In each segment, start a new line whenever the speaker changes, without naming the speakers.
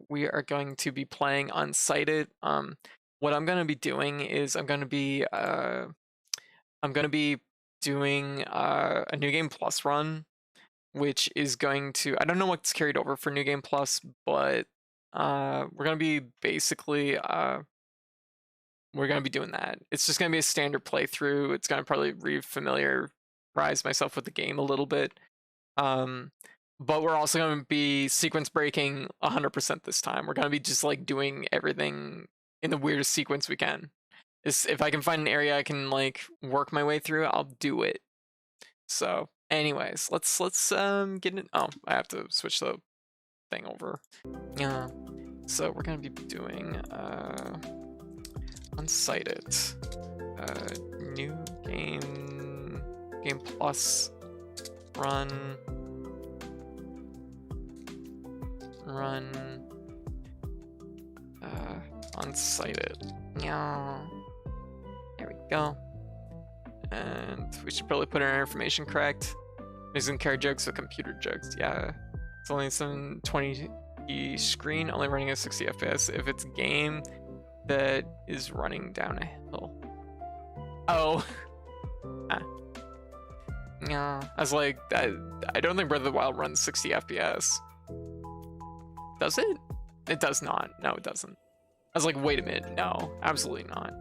we are going to be playing Unsighted. What I'm gonna be doing is I'm gonna be doing a New Game Plus run, which is going to, I don't know what's carried over for New Game Plus, but we're gonna be basically we're gonna be doing that. It's just gonna be a standard playthrough. It's gonna probably re-familiarize myself with the game a little bit. Um, but we're also gonna be sequence breaking 100% this time. We're gonna be just like doing everything in the weirdest sequence we can. If I can find an area I can like work my way through, I'll do it. So, anyways, let's get in. Oh, I have to switch the thing over. Yeah. So we're gonna be doing Unsighted, new game plus run Unsighted. Yeah. There we go. And we should probably put our information correct. Using car jokes or computer jokes. Yeah. It's only 720p screen, only running at 60 FPS. If it's a game that is running down a hill. Oh. Yeah. I was like, I don't think Breath of the Wild runs 60 FPS. Does it? It does not. No, it doesn't. I was like, wait a minute. No, absolutely not.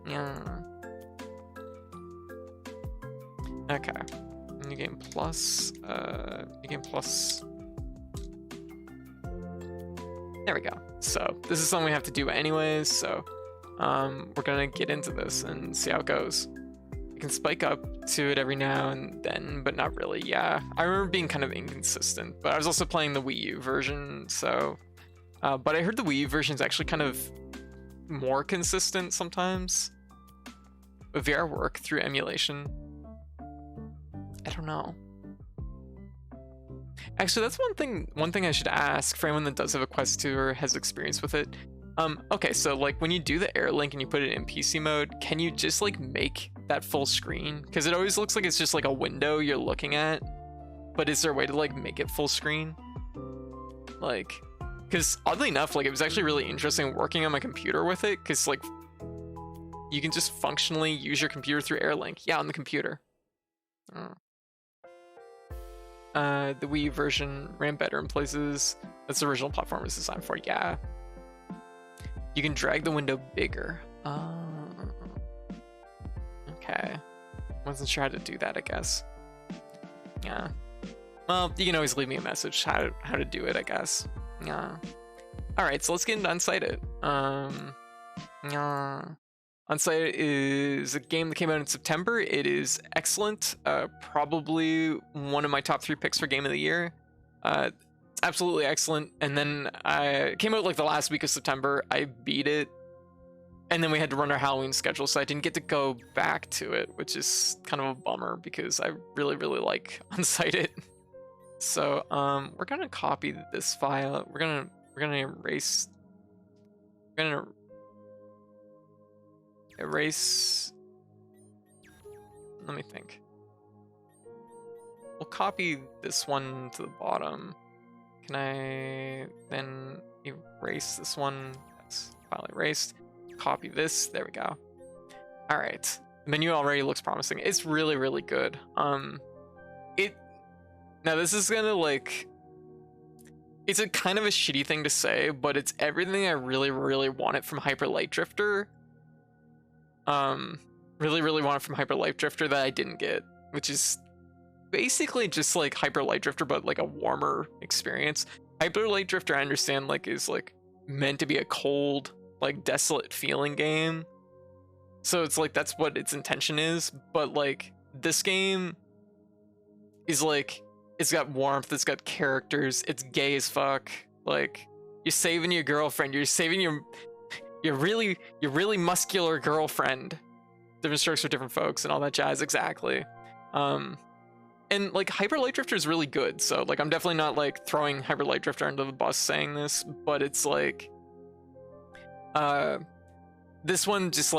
Yeah. Okay. New Game Plus. New Game Plus. There we go. So this is something we have to do anyways. So we're gonna get into this and see how it goes. I can spike up to it every now and then, but not really. Yeah, I remember being kind of inconsistent, but I was also playing the Wii U version, so. But I heard the Wii U version is actually kind of more consistent sometimes. Would VR work through emulation? I don't know. Actually, that's one thing I should ask for anyone that does have a Quest 2 or has experience with it. Okay, so like when you do the air link and you put it in PC mode, can you just like make that full screen? Because it always looks like it's just like a window you're looking at. But is there a way to like make it full screen? Like, because oddly enough, like it was actually really interesting working on my computer with it, because like you can just functionally use your computer through AirLink. Yeah, on the computer. The Wii U version ran better in places. That's the original platform was designed for. Yeah. You can drag the window bigger. Okay. Wasn't sure how to do that, I guess. Yeah. Well, you can always leave me a message how to do it, I guess. Yeah. Alright, so let's get into Unsighted. Unsighted is a game that came out in September. It is excellent. Probably one of my top 3 picks for Game of the Year. It's absolutely excellent. And then it came out like the last week of September. I beat it. And then we had to run our Halloween schedule, so I didn't get to go back to it, which is kind of a bummer because I really, really like Unsighted. So we're gonna copy this file. We're gonna erase. We're gonna erase. Let me think. We'll copy this one to the bottom. Can I then erase this one? That's file erased. Copy this. There we go. All right. The menu already looks promising. It's really, really good. Now this is gonna like, it's a kind of a shitty thing to say, but it's everything I really, really wanted from Hyper Light Drifter. Really, really wanted from Hyper Light Drifter that I didn't get, which is basically just like Hyper Light Drifter, but like a warmer experience. Hyper Light Drifter, I understand, like is like meant to be a cold, like desolate feeling game. So it's like that's what its intention is, but like this game is like, it's got warmth, it's got characters, it's gay as fuck. Like, you're saving your girlfriend, you're saving your really muscular girlfriend. Different strokes for different folks and all that jazz, exactly. And like Hyper Light Drifter is really good, so like I'm definitely not like throwing Hyper Light Drifter under the bus saying this, but it's like this one just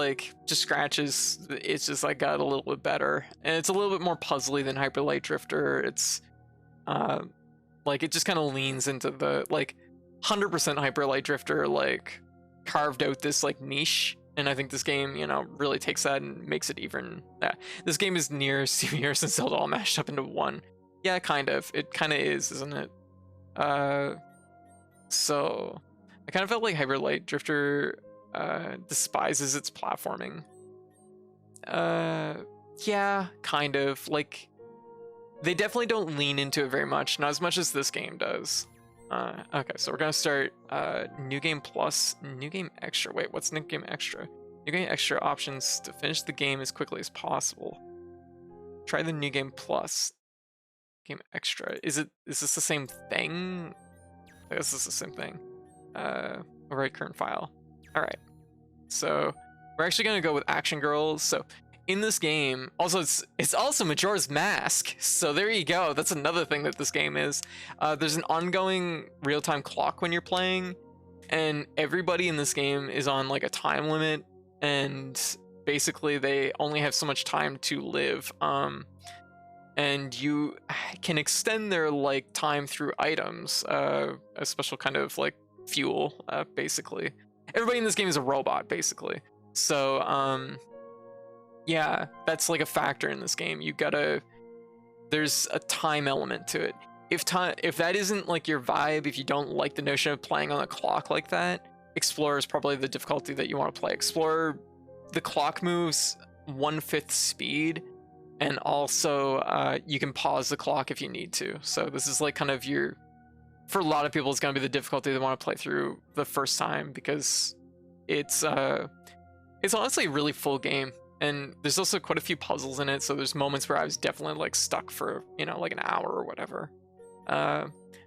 scratches. It's just like got a little bit better, and it's a little bit more puzzly than Hyper Light Drifter. It's like it just kind of leans into the like 100% Hyper Light Drifter like carved out this like niche, and I think this game, you know, really takes that and makes it even. This game is near Steven Universe and Zelda all mashed up into one. Yeah, kind of. It kind of is, isn't it? So I kind of felt like Hyper Light Drifter despises its platforming. Yeah, kind of. Like, they definitely don't lean into it very much, not as much as this game does. Okay, so we're gonna start New Game Plus, New Game Extra. Wait, what's New Game Extra? New Game Extra options to finish the game as quickly as possible. Try the New Game Plus. Game Extra. Is this the same thing? I guess this is the same thing. Overwrite current file. Alright. So we're actually gonna go with Action Girls. So in this game, also it's also Majora's Mask. So there you go. That's another thing that this game is. There's an ongoing real-time clock when you're playing, and everybody in this game is on like a time limit, and basically they only have so much time to live. And you can extend their like time through items, a special kind of like fuel, basically. Everybody in this game is a robot, basically. So yeah, that's like a factor in this game. There's a time element to it. If that isn't like your vibe, if you don't like the notion of playing on a clock like that, Explorer is probably the difficulty that you want to play. Explorer, the clock moves 1/5 speed, and also you can pause the clock if you need to. So this is like kind of for a lot of people, it's going to be the difficulty they want to play through the first time, because it's honestly a really full game. And there's also quite a few puzzles in it, so there's moments where I was definitely like stuck for, you know, like an hour or whatever.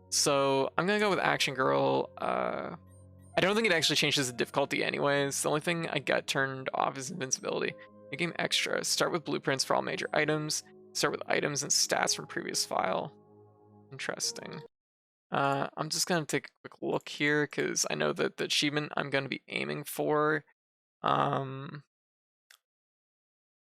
So I'm gonna go with Action Girl. I don't think it actually changes the difficulty anyways. The only thing I got turned off is invincibility. New Game Extra. Start with blueprints for all major items. Start with items and stats from previous file. Interesting. I'm just gonna take a quick look here, because I know that the achievement I'm gonna be aiming for,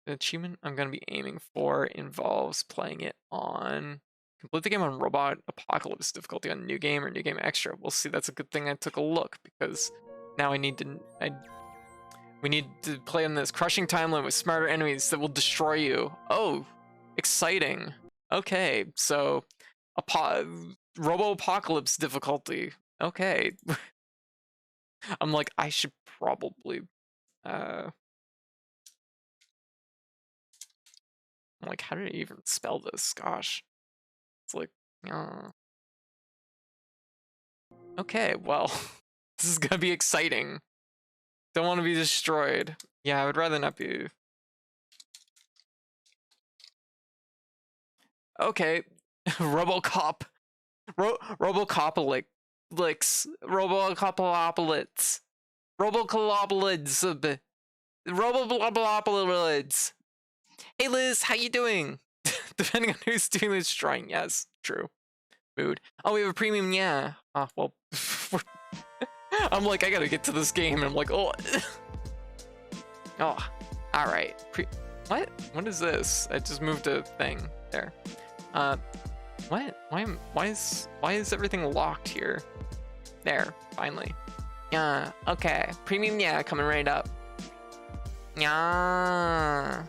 the achievement I'm going to be aiming for involves playing it on complete the game on Robot Apocalypse difficulty on New Game or New Game Extra. We'll see. That's a good thing I took a look, because now we need to play on this crushing time limit with smarter enemies that will destroy you. Oh, exciting. Okay, so Robo Apocalypse difficulty. Okay. I'm like, I should probably I'm like, how did I even spell this? Gosh. It's like, okay, well, this is gonna be exciting. Don't want to be destroyed. Yeah, I would rather not be. Okay, Robocop. Robocopolix. Robocopolits. Robocolopolids. Roboblopolids. Hey Liz, how you doing? Depending on who's doing this drawing. Yes, true. Mood. Oh, we have a premium, yeah. Ah, well. I'm like, I gotta get to this game, and I'm like, oh. Oh, alright. What? What is this? I just moved a thing there. What? Why is everything locked here? There, finally. Yeah, okay. Premium, yeah, coming right up. Yeah.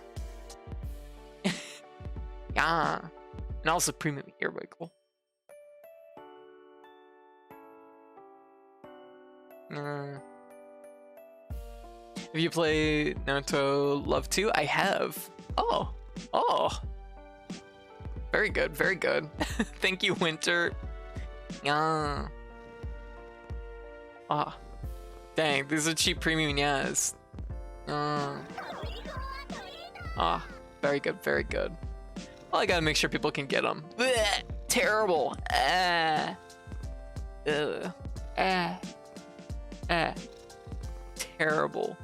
Yeah. And also premium ear wiggle. Have you played Naruto Love 2? I have. Oh. Oh. Very good, very good. Thank you, Winter. Yeah. Ah. Dang, these are cheap premium yes. Ah, very good, very good. Well, I gotta make sure people can get them. Blech, terrible. Terrible.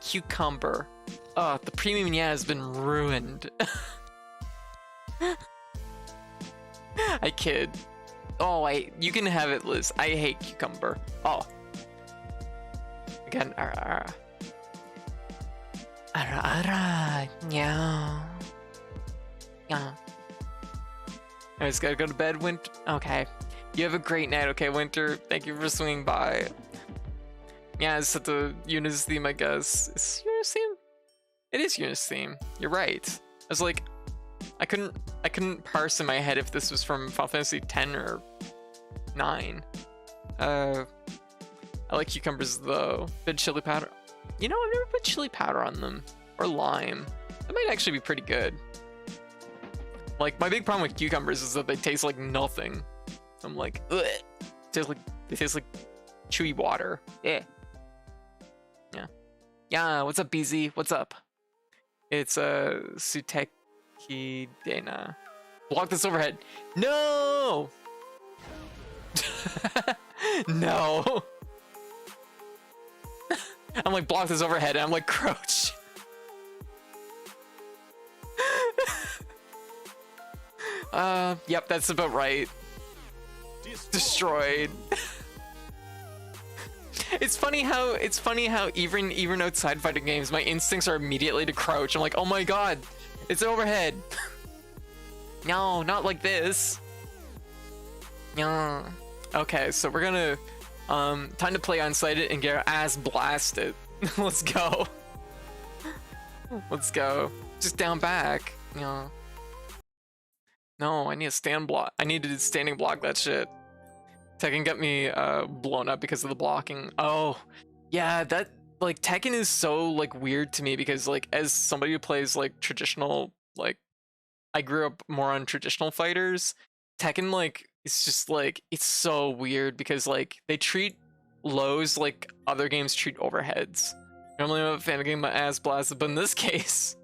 Cucumber. Oh, the premium yeah has been ruined. I kid. Oh, wait, you can have it, Liz. I hate cucumber. Oh. Again, yeah. Yeah. I just gotta go to bed, Wint. Okay. You have a great night, okay, Winter? Thank you for swinging by. Yeah, it's the Eunice theme, I guess. Is Eunice theme? It is Eunice theme. You're right. I was like, I couldn't parse in my head if this was from Final Fantasy X or 9. I like cucumbers though. Bit chili powder. You know, I've never put chili powder on them. Or lime. That might actually be pretty good. Like, my big problem with cucumbers is that they taste like nothing. I'm like, ugh. They taste like chewy water. Yeah. Yeah. Yeah, what's up, BZ? What's up? It's Suteki Dana. Block this overhead. No! No. I'm like, block this overhead, and I'm like, crouch. Yep, that's about right. Destroyed. It's funny how even outside fighting games, my instincts are immediately to crouch. I'm like, oh my god, it's overhead. No, not like this. No. Okay, so we're gonna time to play Unsighted and get our ass blasted. Let's go. Let's go. Just down back. No. No, I need a stand block. I need to standing block that shit. Tekken got me blown up because of the blocking. Oh, yeah, that like Tekken is so like weird to me because like as somebody who plays like traditional, like I grew up more on traditional fighters, Tekken like it's just like it's so weird because like they treat lows like other games treat overheads. Normally I'm a fan of getting my ass blasted, but in this case,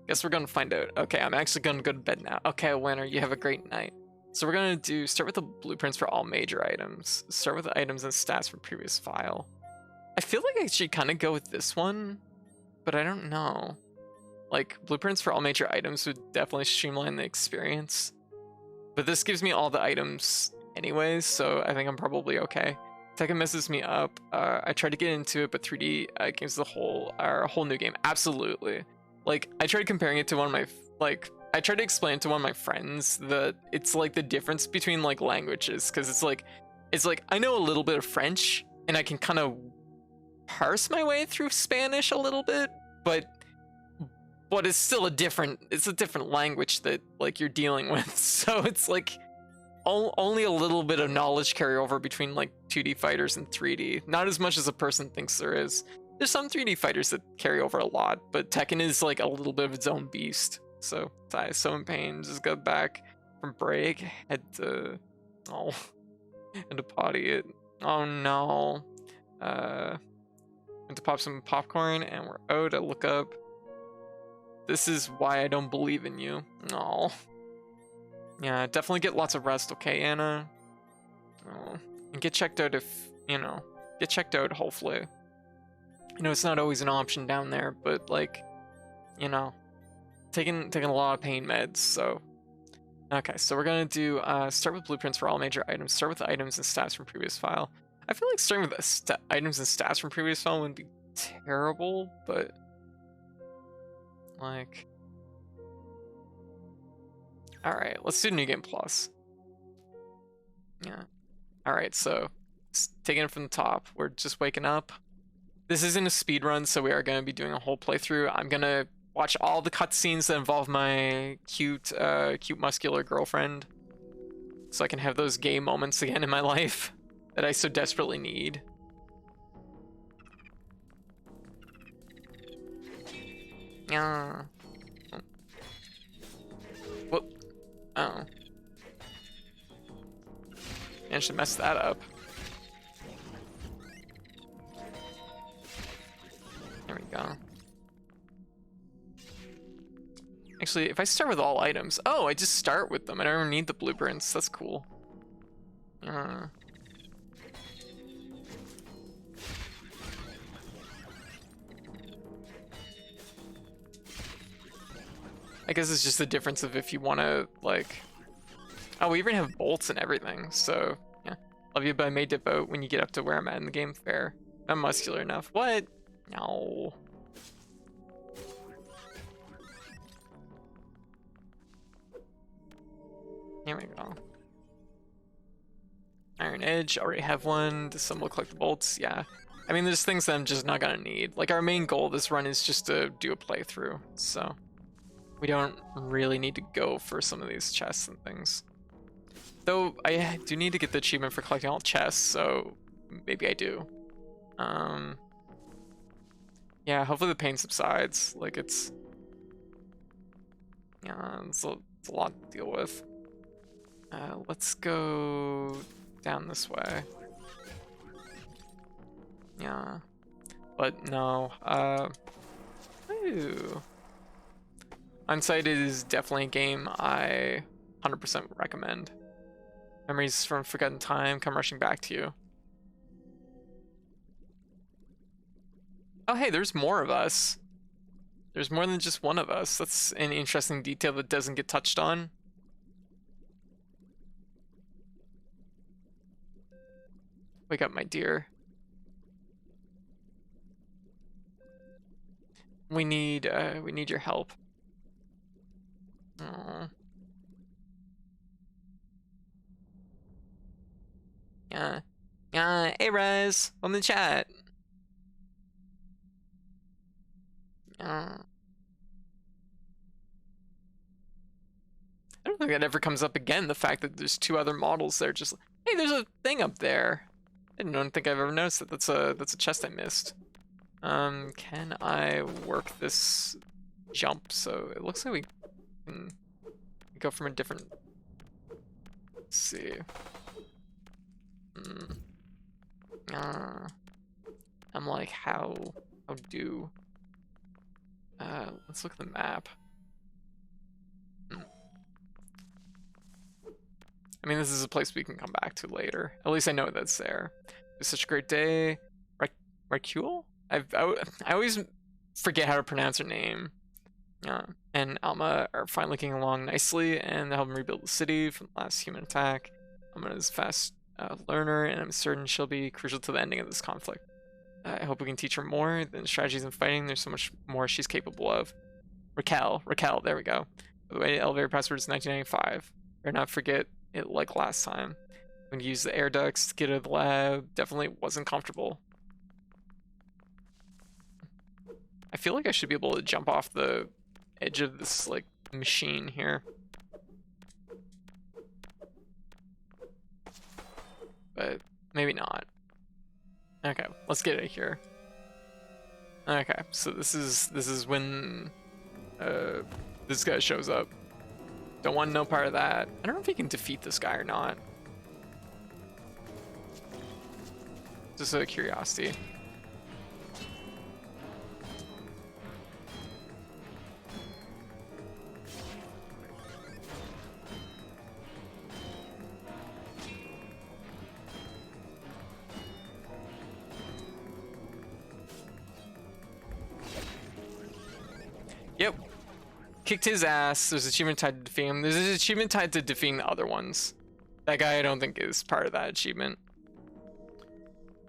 guess we're gonna find out. Okay, I'm actually gonna go to bed now. Okay, Winner, you have a great night. So we're gonna start with the blueprints for all major items. Start with the items and stats from previous file. I feel like I should kind of go with this one, but I don't know. Like, blueprints for all major items would definitely streamline the experience. But this gives me all the items anyways, so I think I'm probably okay. Tekken messes me up. I tried to get into it, but 3D games a whole new game. Absolutely. Like, I tried comparing it to one of my, I tried to explain to one of my friends that it's like the difference between like languages, because it's like I know a little bit of French and I can kind of parse my way through Spanish a little bit, but it's still a different language that like you're dealing with. So it's like only a little bit of knowledge carryover between like 2D fighters and 3D. Not as much as a person thinks there is. There's some 3D fighters that carry over a lot, but Tekken is like a little bit of its own beast. So I so in pain. Just got back from break. Had to potty it. Oh no. Had to pop some popcorn and we're out. I look up. This is why I don't believe in you. No. Yeah, definitely get lots of rest, okay, Anna? Oh. And get checked out if, get checked out hopefully. It's not always an option down there, but like, taking a lot of pain meds, so. Okay, so we're gonna do, start with blueprints for all major items, start with the items and stats from previous file. I feel like starting with the items and stats from previous file wouldn't be terrible, but like, all right, let's do New Game Plus. Yeah. All right, so taking it from the top, we're just waking up. This isn't a speed run, so we are going to be doing a whole playthrough. I'm going to watch all the cutscenes that involve my cute muscular girlfriend, so I can have those gay moments again in my life that I so desperately need. Yeah. Whoop. Oh. I should mess that up. There we go. Actually, if I start with all items... Oh, I just start with them. I don't need the blueprints. That's cool. I guess it's just the difference of if you want to, like... Oh, we even have bolts and everything, so... Yeah. Love you, but I may dip out when you get up to where I'm at in the game. Fair. I'm muscular enough. What? No. Here we go. Iron Edge, already have one. Does some look like the bolts? Yeah. I mean, there's things that I'm just not gonna need. Like, our main goal this run is just to do a playthrough, so we don't really need to go for some of these chests and things. Though, I do need to get the achievement for collecting all chests, so maybe I do. Yeah, hopefully the pain subsides. Like, it's... Yeah, it's a lot to deal with. Let's go down this way. Yeah. But no, ooh. Unsighted is definitely a game I 100% recommend. Memories from forgotten time come rushing back to you. Oh hey, there's more of us. There's more than just one of us. That's an interesting detail that doesn't get touched on. Wake up, my dear. We need your help. Aww. Yeah. Hey Rez, welcome to the chat. I don't think that ever comes up again, the fact that there's two other models there, just hey, there's a thing up there. I don't think I've ever noticed that. That's a chest I missed. Can I work this jump? So it looks like we can go from a different, let's see. I'm like, how do, let's look at the map. I mean, this is a place we can come back to later. At least I know that's there. It's such a great day. Racule? I always forget how to pronounce her name. And Alma are finally getting along nicely, and they're helping rebuild the city from the last human attack. Alma is a fast learner, and I'm certain she'll be crucial to the ending of this conflict. I hope we can teach her more than strategies and fighting. There's so much more she's capable of. Raquel, there we go. By the way, elevator password is 1995. Better not forget it like last time. When you use the air ducts to get out of the lab, definitely wasn't comfortable. I feel like I should be able to jump off the edge of this, like, machine here. But maybe not. Okay, let's get it here. Okay, so this is when this guy shows up. Don't want no part of that. I don't know if he can defeat this guy or not. Just a curiosity. Yep. Kicked his ass. There's an achievement tied to defeating him. There's an achievement tied to defeating the other ones. That guy I don't think is part of that achievement.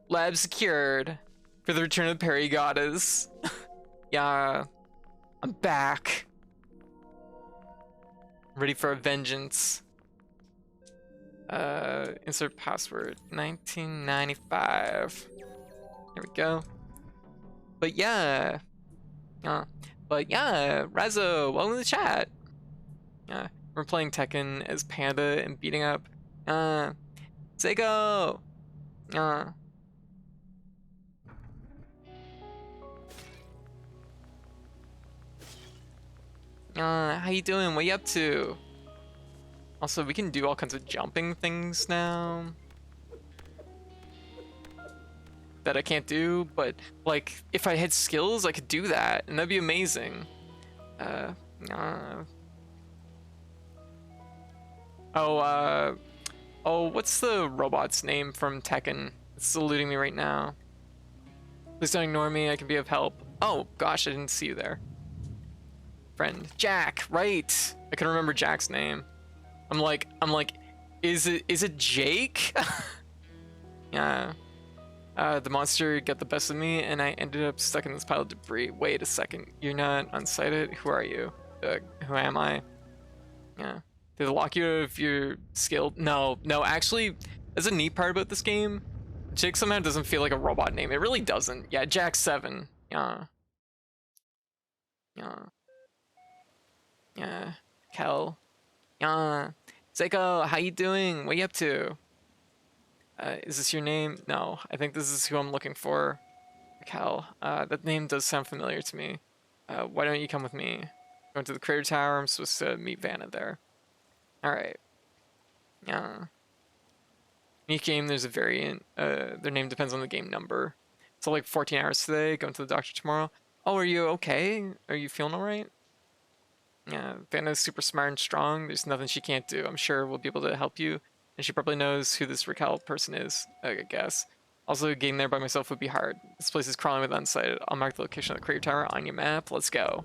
Lab secured. For the return of the Perry goddess. Yeah. I'm back. Ready for a vengeance. Insert password. 1995. There we go. But yeah. But yeah, Razzo, welcome to the chat. We're playing Tekken as Panda and beating up Seiko. How you doing? What you up to? Also, we can do all kinds of jumping things now that I can't do, but like if I had skills I could do that and that'd be amazing. What's the robot's name from Tekken? It's eluding me right now. Please don't ignore me, I can be of help. Oh gosh, I didn't see you there. Friend. Jack, right. I couldn't remember Jack's name. I'm like, is it Jake? Yeah. The monster got the best of me, and I ended up stuck in this pile of debris. Wait a second, you're not unsighted? Who are you? Who am I? Yeah. Did it lock you if you're skilled? No, actually, That's a neat part about this game. Jake somehow doesn't feel like a robot name. It really doesn't. Yeah, Jack 7. Yeah. Yeah. Yeah. Kel. Yeah. Seiko, how you doing? What you up to? Is this your name? No, I think this is who I'm looking for. Kel. That name does sound familiar to me. Why don't you come with me? Going to the crater tower. I'm supposed to meet Vanna there. Alright. Yeah. Each game, there's a variant. Their name depends on the game number. So like 14 hours today, going to the doctor tomorrow. Oh, are you okay? Are you feeling alright? Yeah, Vanna's super smart and strong. There's nothing she can't do. I'm sure we'll be able to help you. And she probably knows who this Raquel person is, I guess. Also, getting there by myself would be hard. This place is crawling with Unsighted. I'll mark the location of the crater tower on your map. Let's go.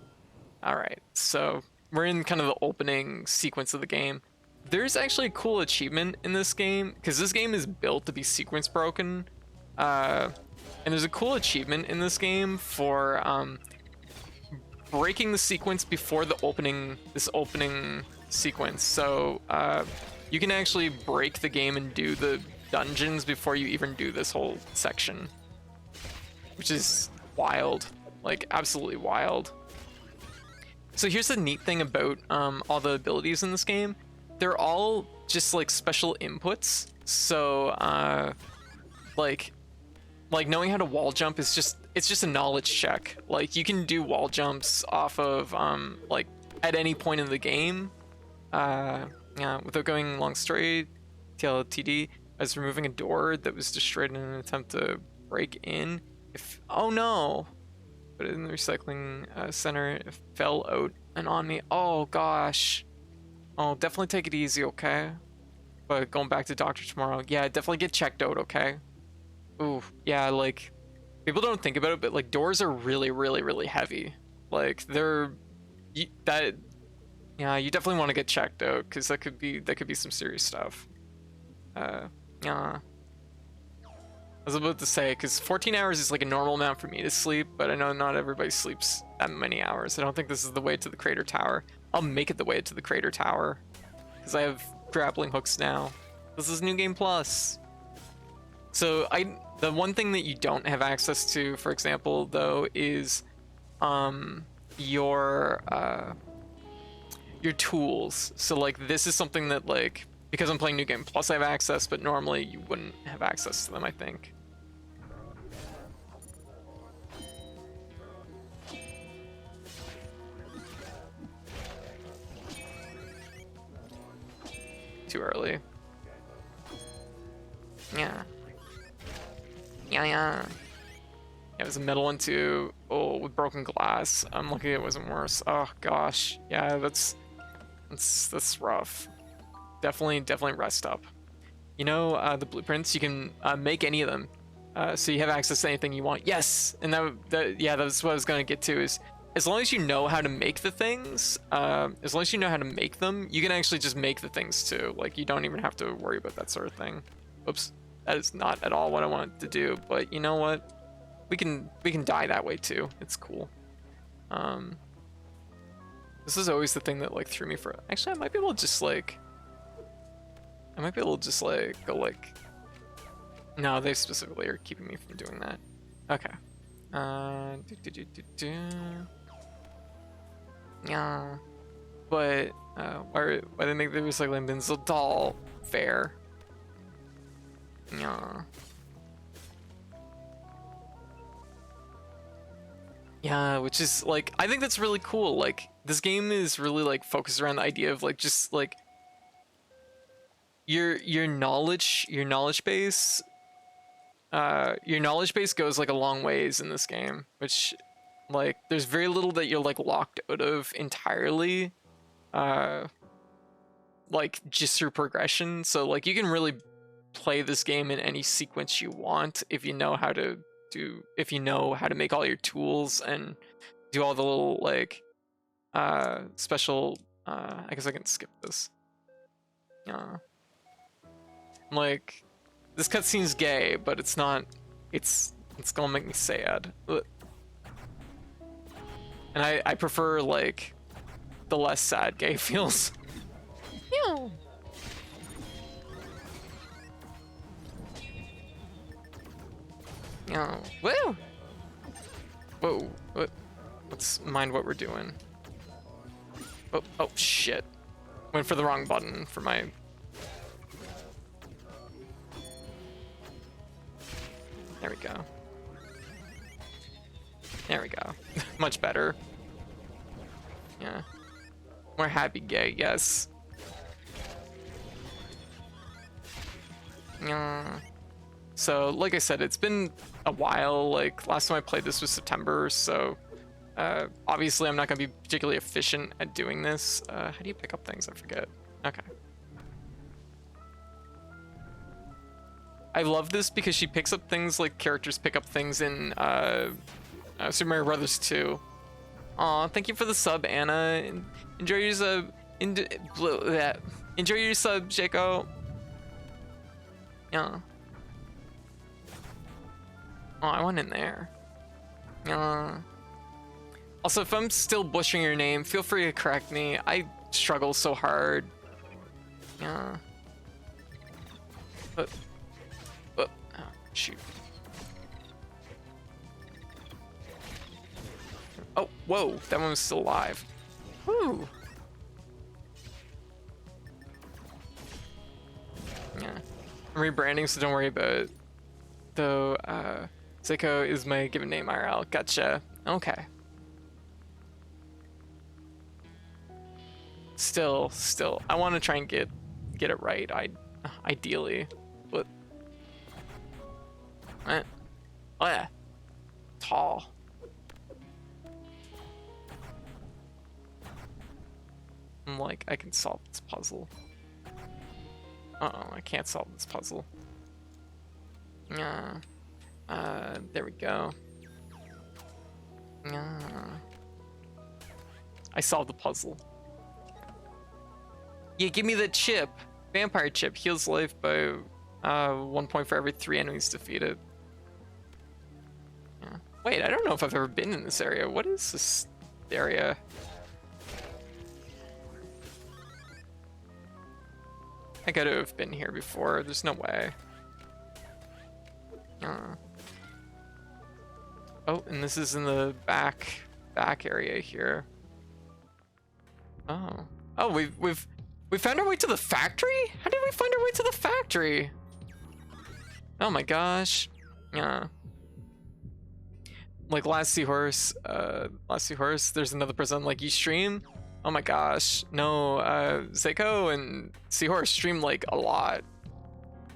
Alright, so we're in kind of the opening sequence of the game. There's actually a cool achievement in this game, because this game is built to be sequence broken. And there's a cool achievement in this game for breaking the sequence before the opening sequence. So you can actually break the game and do the dungeons before you even do this whole section, which is wild, like absolutely wild. So here's the neat thing about all the abilities in this game. They're all just like special inputs. So like knowing how to wall jump is just a knowledge check. Like you can do wall jumps off of like at any point in the game. Yeah, without going long story, TLTD, I was removing a door that was destroyed in an attempt to break in. Oh no! But in the recycling center, it fell out and on me. Oh gosh. Oh, definitely take it easy, okay? But going back to doctor tomorrow, yeah, definitely get checked out, okay? Ooh, yeah, like people don't think about it, but like doors are really, really, really heavy. Like you definitely want to get checked out because that could be some serious stuff. Yeah. I was about to say, because 14 hours is like a normal amount for me to sleep, but I know not everybody sleeps that many hours. I don't think this is the way to the crater tower. I'll make it the way to the crater tower because I have grappling hooks now. This is New Game Plus. So the one thing that you don't have access to, for example, though, is your tools. So like this is something that like, because I'm playing New Game Plus, I have access, but normally you wouldn't have access to them, I think. Too early. Yeah. Yeah. It was a metal one too. Oh, with broken glass. I'm lucky it wasn't worse. Oh gosh. Yeah, that's rough. Definitely rest up. You know, the blueprints, you can make any of them. So you have access to anything you want. Yes! And that's what I was gonna get to, is as long as you know how to make the things, as long as you know how to make them, you can actually just make the things too. Like, you don't even have to worry about that sort of thing. Oops. That is not at all what I wanted to do, but you know what? We can die that way too. It's cool. This is always the thing that like threw me for. Actually, I might be able to just like go like. No, they specifically are keeping me from doing that. Okay. Yeah. But why they make the recycling bins so tall? Fair. Yeah. Yeah, which is like, I think that's really cool. Like, this game is really like focused around the idea of like just like your knowledge base. Your knowledge base goes like a long ways in this game, which like there's very little that you're like locked out of entirely. Like just through progression. So like you can really play this game in any sequence you want if you know how to make all your tools and do all the little like special I guess I can skip this. Like this cutscene's gay, but it's not. It's gonna make me sad. And I prefer like the less sad gay feels. Oh, woo! Whoa, what? Let's mind what we're doing. Oh shit. Went for the wrong button for my... There we go. There we go. Much better. Yeah. More happy gay, yes. So, like I said, it's been a while. Like, last time I played this was September, so... obviously I'm not going to be particularly efficient at doing this. How do you pick up things? I forget. Okay. I love this because she picks up things like characters pick up things in Super Mario Brothers 2. Aw, thank you for the sub, Anna. Enjoy your sub. Enjoy your sub, Jaco. Yeah. Oh, I went in there. Also, if I'm still butchering your name, feel free to correct me. I struggle so hard. Yeah. Oh, shoot. Oh, whoa, that one was still alive. Woo. Yeah. I'm rebranding, so don't worry about it. Though, Zico is my given name, IRL. Gotcha. Okay. Still, I want to try and get it right. Ideally, but oh yeah, tall. I'm like, I can solve this puzzle. I can't solve this puzzle. Yeah. There we go. Yeah. I solved the puzzle. Yeah, give me the chip. Vampire chip heals life by 1 point for every 3 enemies defeated. Yeah. Wait, I don't know if I've ever been in this area. What is this area? I gotta have been here before. There's no way. Oh, and this is in the back area here. Oh, we found our way to the factory? How did we find our way to the factory? Oh my gosh. Yeah. Like last Seahorse, there's another person like, you stream? Oh my gosh. No, Seiko and Seahorse stream like a lot.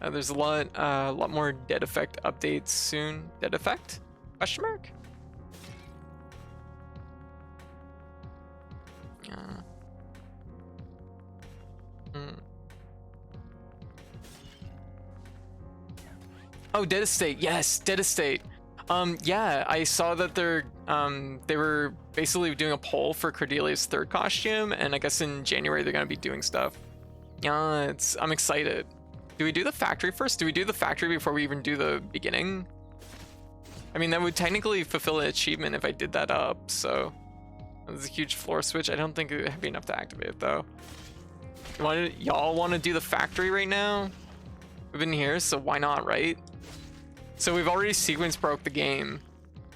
There's a lot more Dead Effect updates soon. Dead Effect? Question mark? Yeah. Oh, Dead Estate. Yes, Dead Estate. Yeah, I saw that they were basically doing a poll for Cordelia's 3rd costume, and I guess in January they're gonna be doing stuff. Yeah, I'm excited. Do we do the factory first? Do we do the factory before we even do the beginning? I mean, that would technically fulfill an achievement if I did that up, so... There's a huge floor switch. I don't think it would be enough to activate it, though. Y'all want to do the factory right now? We've been here, so why not, right? So we've already sequence broke the game.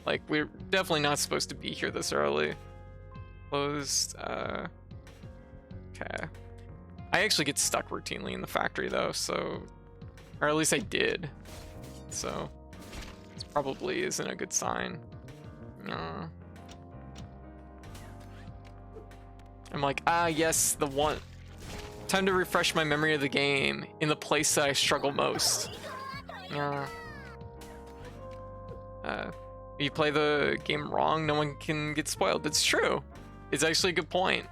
Like, we're definitely not supposed to be here this early. Closed, okay. I actually get stuck routinely in the factory though, so... Or at least I did. So... This probably isn't a good sign. I'm like, yes, the one... Time to refresh my memory of the game in the place that I struggle most. You play the game wrong, no one can get spoiled. It's true. It's actually a good point.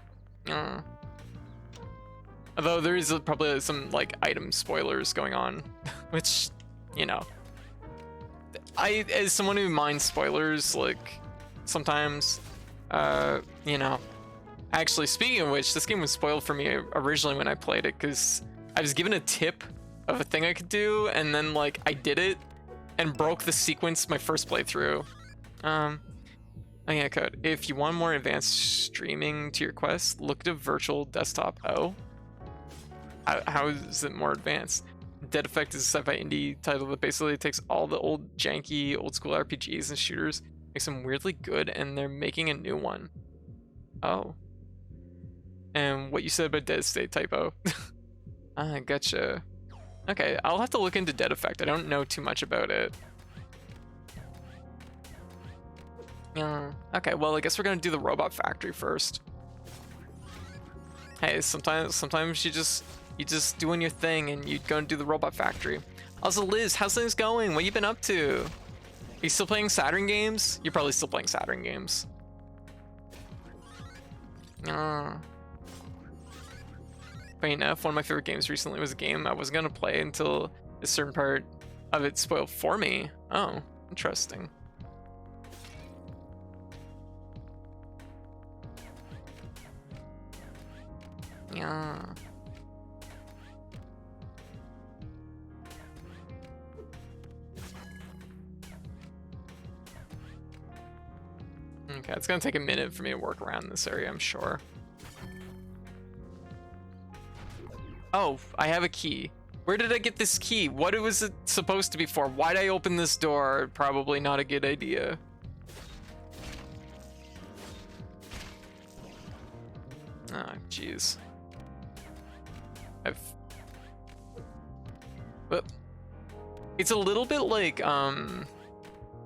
Although there is probably some like item spoilers going on, which, you know, as someone who minds spoilers, like sometimes, you know, actually speaking of which, this game was spoiled for me originally when I played it because I was given a tip of a thing I could do, and then like I did it and broke the sequence my first playthrough. Oh yeah, code. If you want more advanced streaming to your quest, look to virtual desktop. Oh, how is it more advanced? Dead Effect is a sci-fi indie title that basically takes all the old janky old school RPGs and shooters, makes them weirdly good, and they're making a new one. Oh. And what you said about Dead State typo. Ah, gotcha. Okay, I'll have to look into Dead Effect. I don't know too much about it. Okay, well, I guess we're gonna do the Robot Factory first. Hey, sometimes you just doing your thing and you go and do the Robot Factory. Also, Liz, how's things going? What you been up to? Are you still playing Saturn games? You're probably still playing Saturn games. Funny enough, one of my favorite games recently was a game I wasn't gonna play until a certain part of it spoiled for me. Oh, interesting. Yeah. Okay, it's gonna take a minute for me to work around this area, I'm sure. Oh, I have a key. Where did I get this key? What was it supposed to be for? Why'd I open this door? Probably not a good idea. Oh, jeez. It's a little bit like A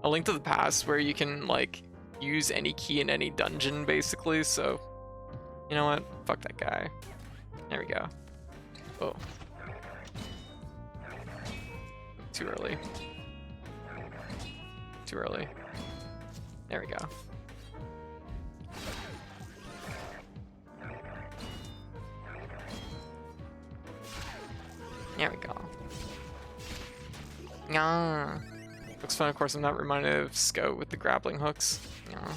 Link to the Past, where you can like use any key in any dungeon basically. So you know what, fuck that guy. There we go. Oh, too early, too early. There we go. There we go. Yeah. Looks fun. Of course, I'm not reminded of Scout with the grappling hooks. Yeah.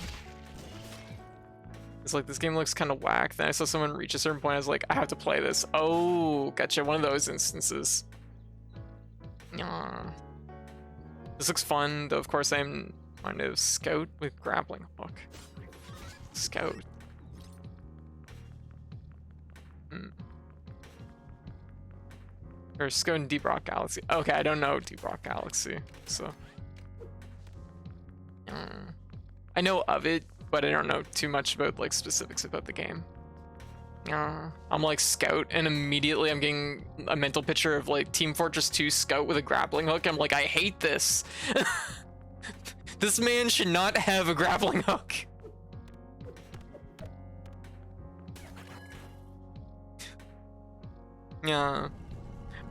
It's like, this game looks kind of whack. Then I saw someone reach a certain point. I was like, I have to play this. Oh, gotcha. One of those instances. Yeah. This looks fun, though. Of course, I'm reminded of Scout with grappling hook. Scout. Or Scout in Deep Rock Galaxy. Okay, I don't know Deep Rock Galaxy, so. I know of it, but I don't know too much about like specifics about the game. I'm like Scout, and immediately I'm getting a mental picture of like Team Fortress 2 Scout with a grappling hook. I'm like, I hate this. This man should not have a grappling hook. Yeah.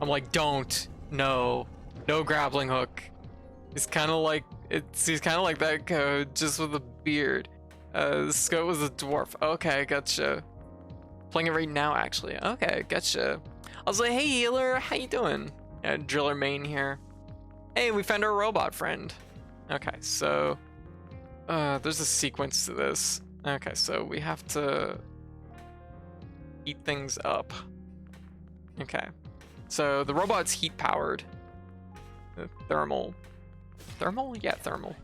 I'm like, don't. No grappling hook. He's kind of like that code, just with a beard. Scout was a dwarf. Okay, gotcha. Playing it right now, actually. Okay, gotcha. I was like, hey, healer, how you doing? Yeah, Driller Main here. Hey, we found our robot friend. Okay, so there's a sequence to this. Okay, so we have to heat things up. Okay, so the robot's heat powered. Thermal? Yeah, thermal.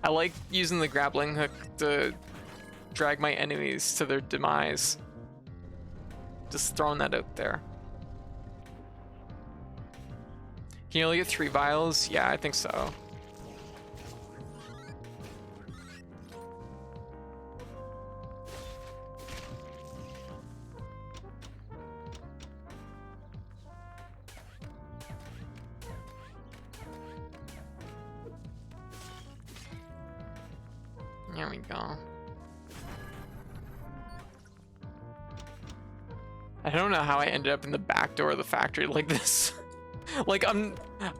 I like using the grappling hook to drag my enemies to their demise. Just throwing that out there. Can you only get 3 vials? Yeah, I think so. There we go. I don't know how I ended up in the back door of the factory like this. Like, I'm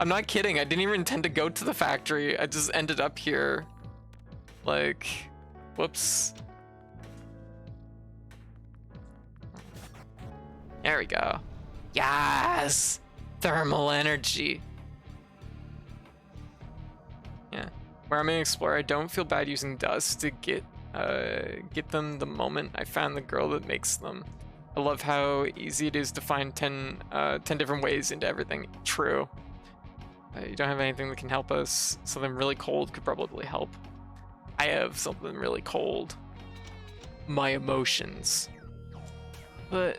not kidding. I didn't even intend to go to the factory. I just ended up here. Like, whoops. There we go. Yes! Thermal energy. Yeah. Where I'm an explorer, I don't feel bad using dust to get them the moment I found the girl that makes them. I love how easy it is to find 10 different ways into everything. True. You don't have anything that can help us. Something really cold could probably help. I have something really cold. My emotions. But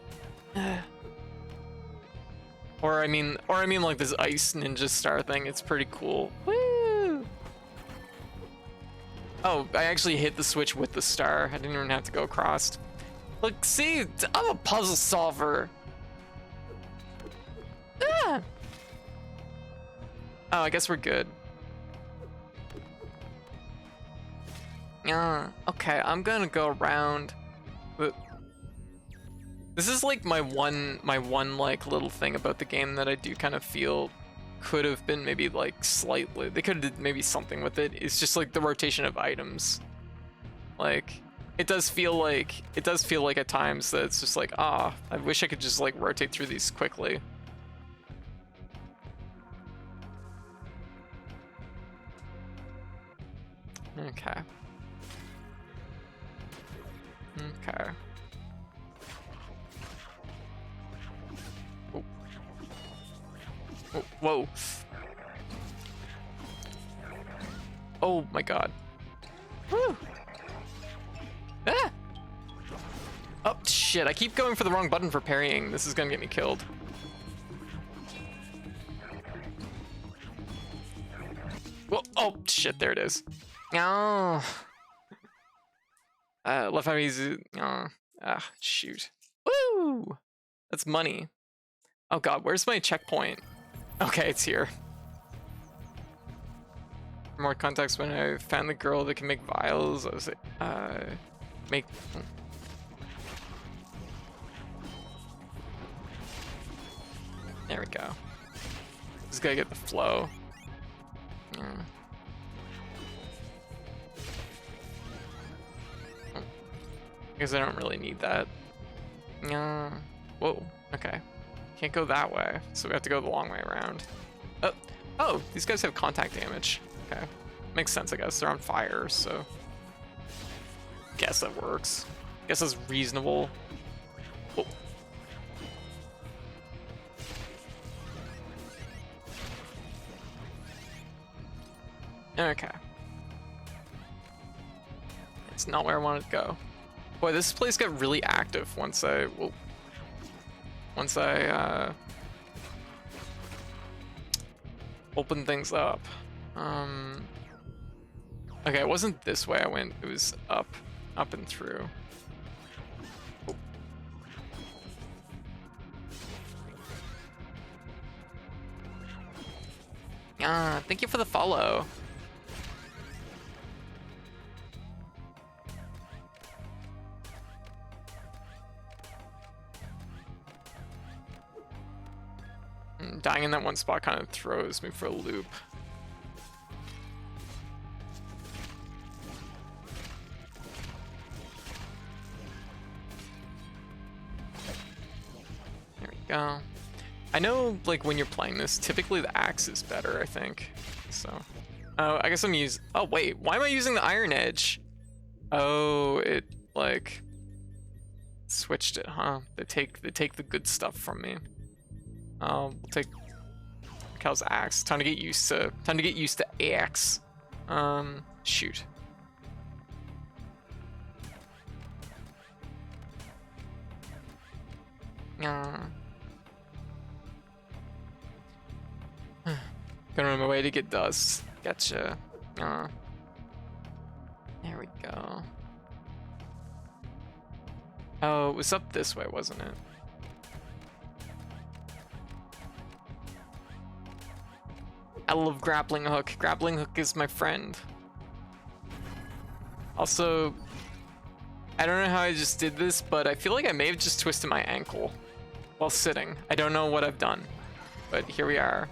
or I mean like this ice ninja star thing, it's pretty cool. Woo! Oh, I actually hit the switch with the star. I didn't even have to go across. Look, see, I'm a puzzle solver. Ah! Oh, I guess we're good. Okay, I'm gonna go around. This is like my one like little thing about the game that I do kind of feel could have been maybe like slightly, they could have did maybe something with it. It's just like the rotation of items. Like it does feel like at times that it's just like, I wish I could just like rotate through these quickly. Okay. Okay. Oh. Oh, whoa. Oh my god. Woo. Ah! Oh shit, I keep going for the wrong button for parrying. This is gonna get me killed. Well, oh shit, there it is. Oh. Left time easy. Shoot. Woo! That's money. Oh god, where's my checkpoint? Okay, it's here. For more context, when I found the girl that can make vials, I was like, make. There we go. Just gotta get the flow. Yeah. I guess I don't really need that. Whoa, okay. Can't go that way, so we have to go the long way around. Oh, these guys have contact damage. Okay, makes sense, I guess. They're on fire, so... Guess that works. Guess that's reasonable. Oh. Okay. It's not where I wanted to go. Boy, this place got really active once I opened things up. Okay, it wasn't this way I went, it was up and through. Oh. Thank you for the follow. Dying in that one spot kind of throws me for a loop. There we go. I know, like, when you're playing this, typically the axe is better, I think. So, oh, I guess I'm using. Oh wait, why am I using the iron edge? Oh, it like switched it, huh? They take the good stuff from me. We'll take Cal's axe. Time to get used to axe. Shoot. Gonna run away to get dust. Gotcha. There we go. Oh, it was up this way, wasn't it? I love grappling hook. Grappling hook is my friend. Also, I don't know how I just did this, but I feel like I may have just twisted my ankle while sitting. I don't know what I've done, but here we are.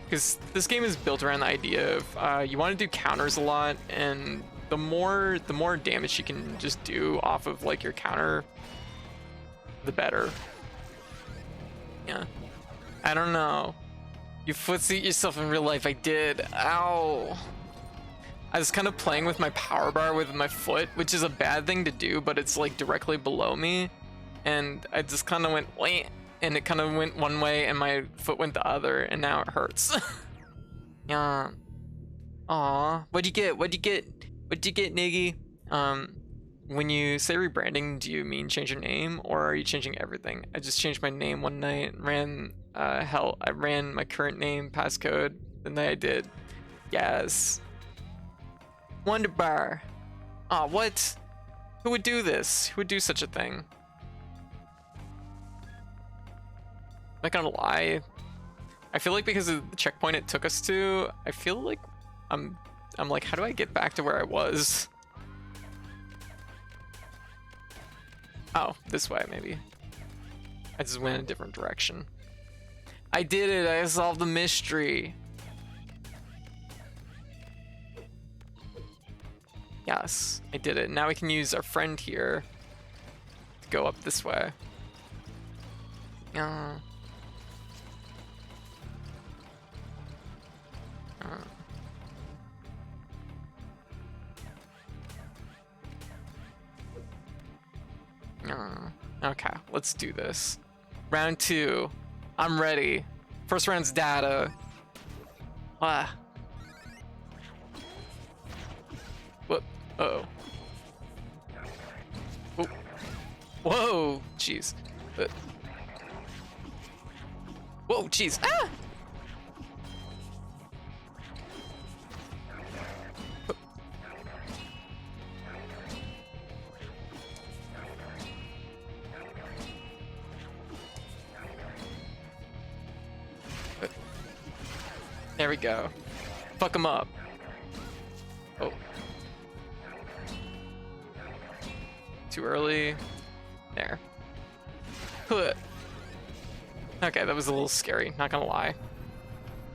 Because this game is built around the idea of you want to do counters a lot, and the more damage you can just do off of like your counter, the better. Yeah. I don't know. You footseat yourself in real life. I did. Ow. I was kind of playing with my power bar with my foot, which is a bad thing to do, but it's like directly below me. And I just kind of went, wait, and it kind of went one way and my foot went the other, and now it hurts. Yeah. Aw, what'd you get? What'd you get? What'd you get, Niggy? When you say rebranding, do you mean change your name, or are you changing everything? I just changed my name one night, I ran my current name passcode the night I did. Yes. Wonderbar. Aw, what? Who would do this? Who would do such a thing? I'm not gonna lie. I feel like because of the checkpoint it took us to, I feel like I'm like, how do I get back to where I was? Oh, this way maybe. I just went in a different direction. I did it, I solved the mystery. Yes, I did it. Now we can use our friend here to go up this way. Okay, let's do this. Round 2. I'm ready. First round's data. Ah. Whoop. Uh-oh. Whoa. Whoa, jeez. Whoa, jeez. Ah! There we go. Fuck him up. Oh. Too early. There. Okay, that was a little scary, not gonna lie.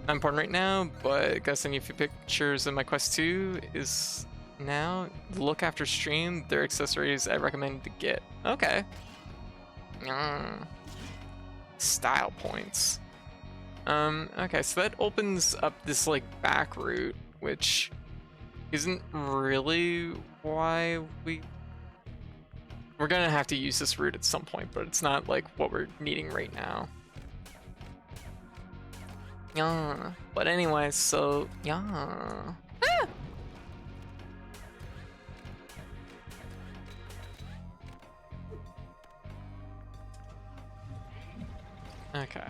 Not important right now, but gotta send you a few pictures of my quest 2 is now. Look after stream, they're accessories I recommend to get. Okay. Style points. Okay, so that opens up this like back route, which isn't really why we're gonna have to use this route at some point, but it's not like what we're needing right now. Yeah, but anyway, so yeah. Ah! Okay.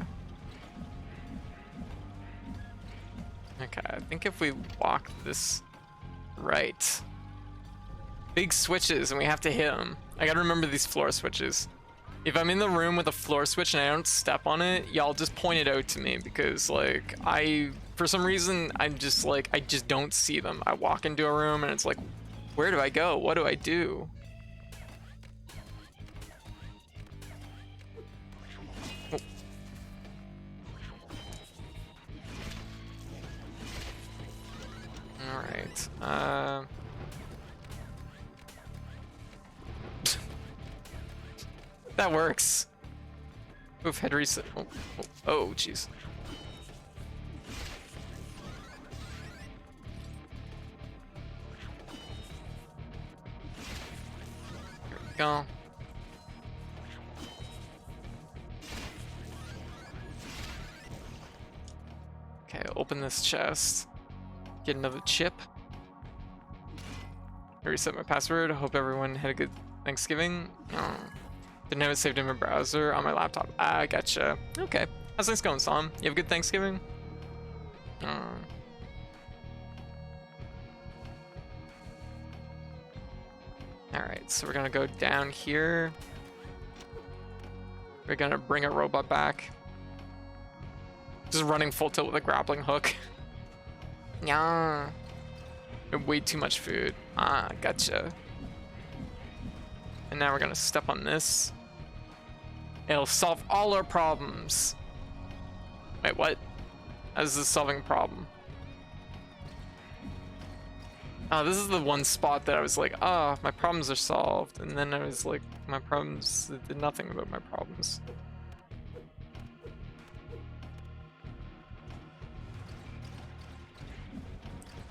Okay, I think if we walk this right. Big switches, and we have to hit them. I gotta remember these floor switches. If I'm in the room with a floor switch and I don't step on it, y'all just point it out to me, because like for some reason, I'm just like, I just don't see them. I walk into a room and it's like, where do I go? What do I do? Oh. All right. That works. Oof, head reset. Oh, jeez. There we go. Okay, open this chest. Get another chip. I reset my password. Hope everyone had a good Thanksgiving. Oh. Didn't have it saved in my browser on my laptop. Ah, gotcha. Okay. How's things going, Sam? You have a good Thanksgiving? Alright, so we're gonna go down here. We're gonna bring a robot back. Just running full tilt with a grappling hook. Yeah. Way too much food. Ah, gotcha. And now we're gonna step on this. It'll solve all our problems. Wait, what? How is this solving a problem? Oh, this is the one spot that I was like, oh, my problems are solved. And then I was like, my problems did nothing about my problems.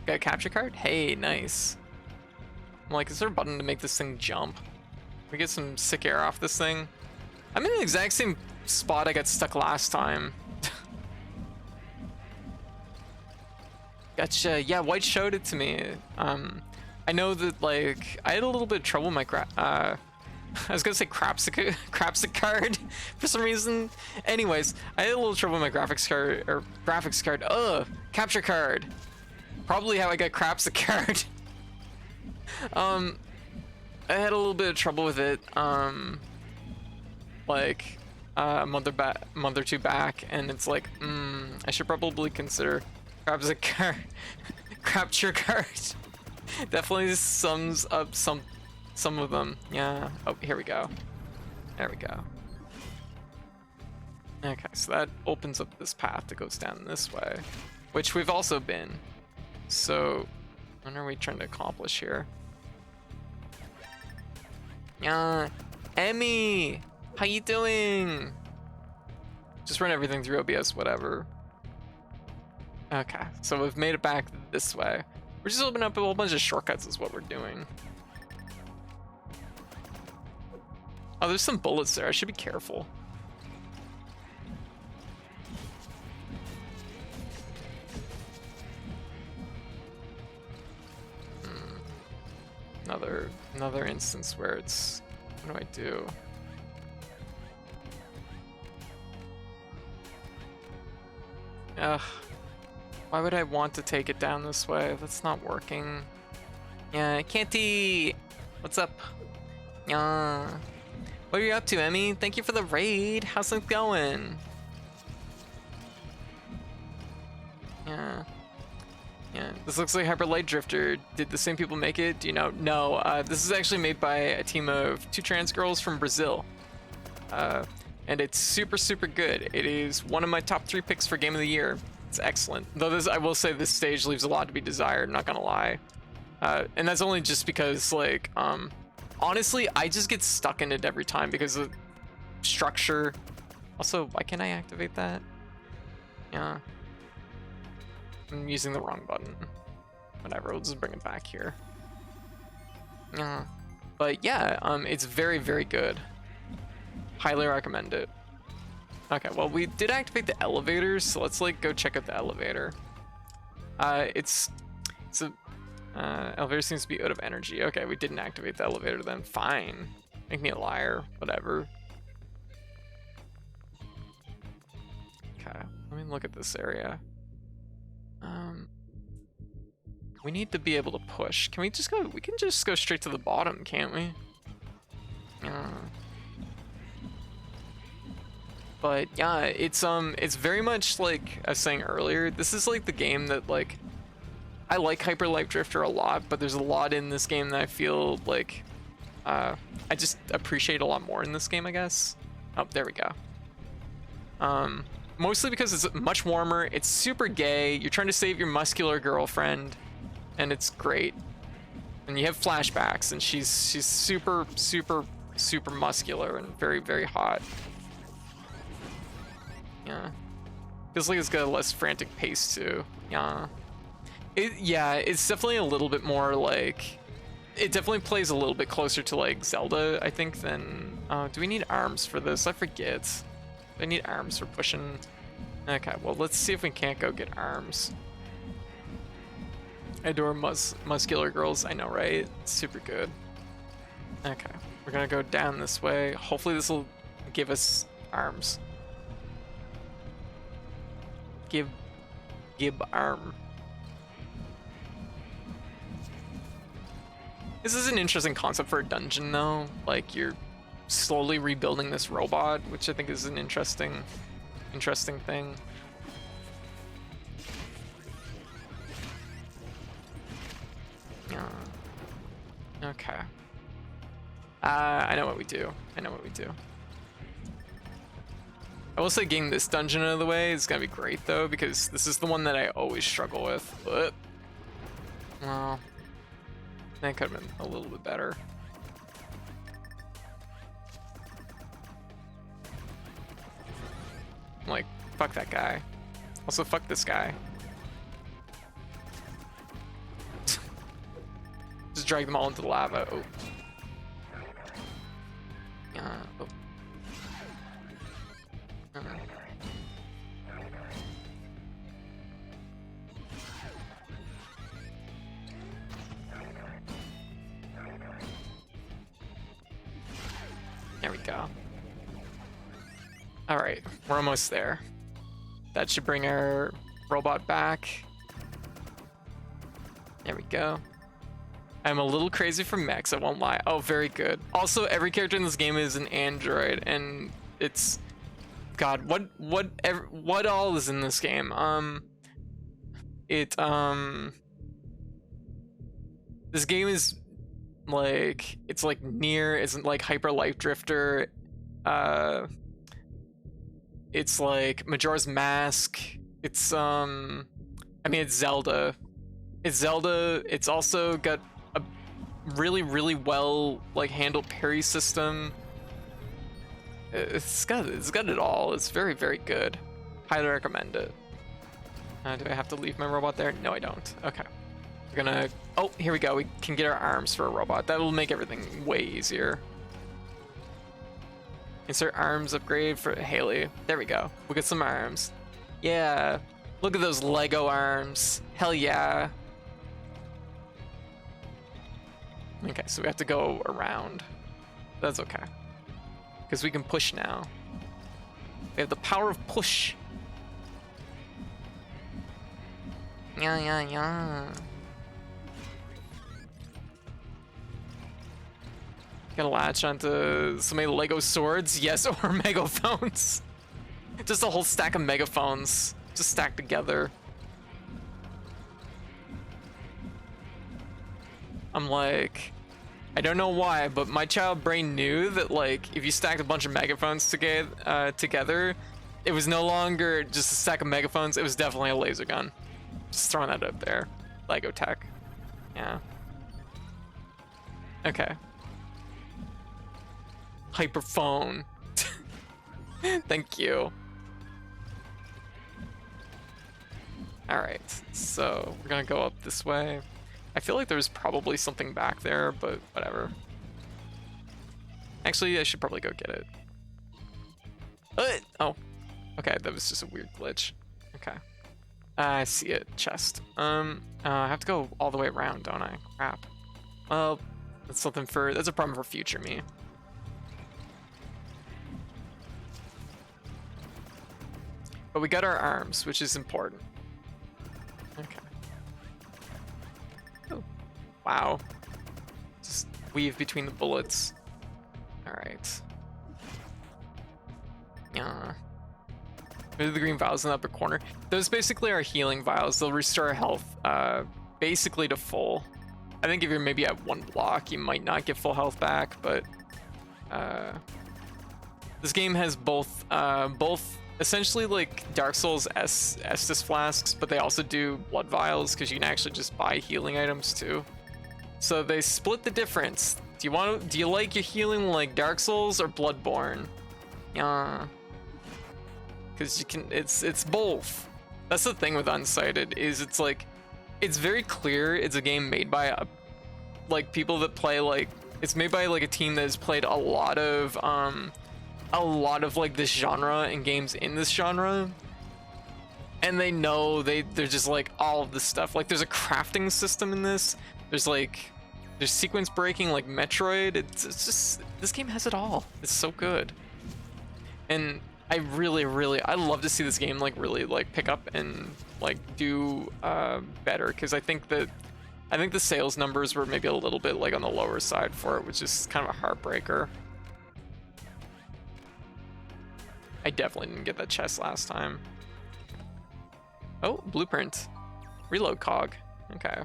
Got a capture card? Hey, nice. I'm like, is there a button to make this thing jump? We get some sick air off this thing. I'm in the exact same spot I got stuck last time. Gotcha. Yeah, White showed it to me. I know that like I had a little bit of trouble with my I was gonna say crapsic card for some reason. Anyways, I had a little trouble with my graphics card. Ugh, capture card. Probably how I got crapsic card. I had a little bit of trouble with it. Like a month or two back, and it's like, I should probably consider crapsic card, capture card. Definitely sums up some of them. Yeah. Oh, here we go. There we go. Okay, so that opens up this path that goes down this way, which we've also been. So, what are we trying to accomplish here? Yeah, Emmy, how you doing? Just run everything through OBS, whatever. Okay, so we've made it back this way. We're just opening up a whole bunch of shortcuts is what we're doing. Oh, there's some bullets there. I should be careful. Another instance where it's, what do I do? Ugh. Why would I want to take it down this way? That's not working. Yeah, Canty! What's up? Yeah. What are you up to, Emmy? Thank you for the raid. How's it going? Yeah. Yeah, this looks like Hyper Light Drifter. Did the same people make it? Do you know? No, this is actually made by a team of 2 trans girls from Brazil. And it's super, super good. It is one of my top 3 picks for Game of the Year. It's excellent. Though this, I will say this stage leaves a lot to be desired, not gonna lie. And that's only just because, like, honestly, I just get stuck in it every time because of structure. Also, why can't I activate that? Yeah. I'm using the wrong button. Whatever, we'll just bring it back here. Yeah. But yeah, it's very, very good. Highly recommend it. Okay, well, we did activate the elevator, so let's like go check out the elevator. It's a elevator seems to be out of energy. Okay, we didn't activate the elevator then. Fine. Make me a liar. Whatever. Okay, let me look at this area. We need to be able to push. Can we just go? We can just go straight to the bottom, can't we? But yeah, it's very much like I was saying earlier. This is like the game that like I like Hyper Light Drifter a lot, but there's a lot in this game that I feel like I just appreciate a lot more in this game, I guess. Oh, there we go. Mostly because it's much warmer. It's super gay. You're trying to save your muscular girlfriend, and it's great. And you have flashbacks, and she's super, super, super muscular and very, very hot. Yeah. Feels like it's got a less frantic pace too. Yeah. It's definitely a little bit more like, it definitely plays a little bit closer to like Zelda, I think, than, do we need arms for this? I forget. I need arms for pushing. Okay, well, let's see if we can't go get arms. I adore muscular girls, I know, right? It's super good. Okay, we're gonna go down this way. Hopefully this will give us arms. Give arm. This is an interesting concept for a dungeon though. Like you're slowly rebuilding this robot, which I think is an interesting thing. Okay. I know what we do. I will say getting this dungeon out of the way is gonna be great though, because this is the one that I always struggle with, but well, that could have been a little bit better. Like, fuck that guy. Also, fuck this guy. Just drag them all into the lava. Oh. Oh. we go. All right, we're almost there. That should bring our robot back. There we go. I'm a little crazy for mechs, I won't lie. Oh, very good. Also, every character in this game is an android, and it's... God, what all is in this game? This game is like, it's like Nier, isn't like Hyper Life Drifter. It's like Majora's Mask. It's I mean, it's Zelda. It's Zelda. It's also got a really well like handled parry system. It's got it all. It's very good. Highly recommend it. Do I have to leave my robot there? No, I don't. Okay. We're gonna... Oh, here we go. We can get our arms for a robot. That will make everything way easier. Insert arms upgrade for Haley. There we go. We got some arms. Yeah. Look at those Lego arms. Hell yeah. Okay, so we have to go around. That's okay. Because we can push now. We have the power of push. Yeah. Gonna latch onto so many Lego swords, yes, or megaphones. Just a whole stack of megaphones, just stacked together. I'm like, I don't know why, but my child brain knew that like if you stacked a bunch of megaphones together, it was no longer just a stack of megaphones. It was definitely a laser gun. Just throwing that up there. Lego tech. Yeah. Okay. Hyperphone. Thank you. Alright, so we're gonna go up this way. I feel like there's probably something back there, but whatever. Actually, I should probably go get it. Oh, okay, that was just a weird glitch. Okay. I see it. Chest. I have to go all the way around, don't I? Crap. Well, that's a problem for future me. But we got our arms, which is important. Okay. Oh. Wow. Just weave between the bullets. Alright. Yeah. The green vials in the upper corner. Those basically are healing vials. They'll restore health basically to full. I think if you're maybe at one block, you might not get full health back, but this game has both essentially like Dark Souls Estus flasks, but they also do blood vials because you can actually just buy healing items too. So they split the difference. Do you like your healing like Dark Souls or Bloodborne? Yeah. Because you can, it's both. That's the thing with Unsighted, is it's like, it's very clear it's a game made by like people that play like, it's made by like a team that has played a lot of like this genre and games in this genre, and they know they're just like all of this stuff. Like there's a crafting system in this. There's sequence breaking like Metroid. It's just, this game has it all. It's so good, and I love to see this game like really like pick up and like do better, because I think the sales numbers were maybe a little bit like on the lower side for it, which is kind of a heartbreaker. I definitely didn't get that chest last time. Oh, blueprint. Reload cog. Okay.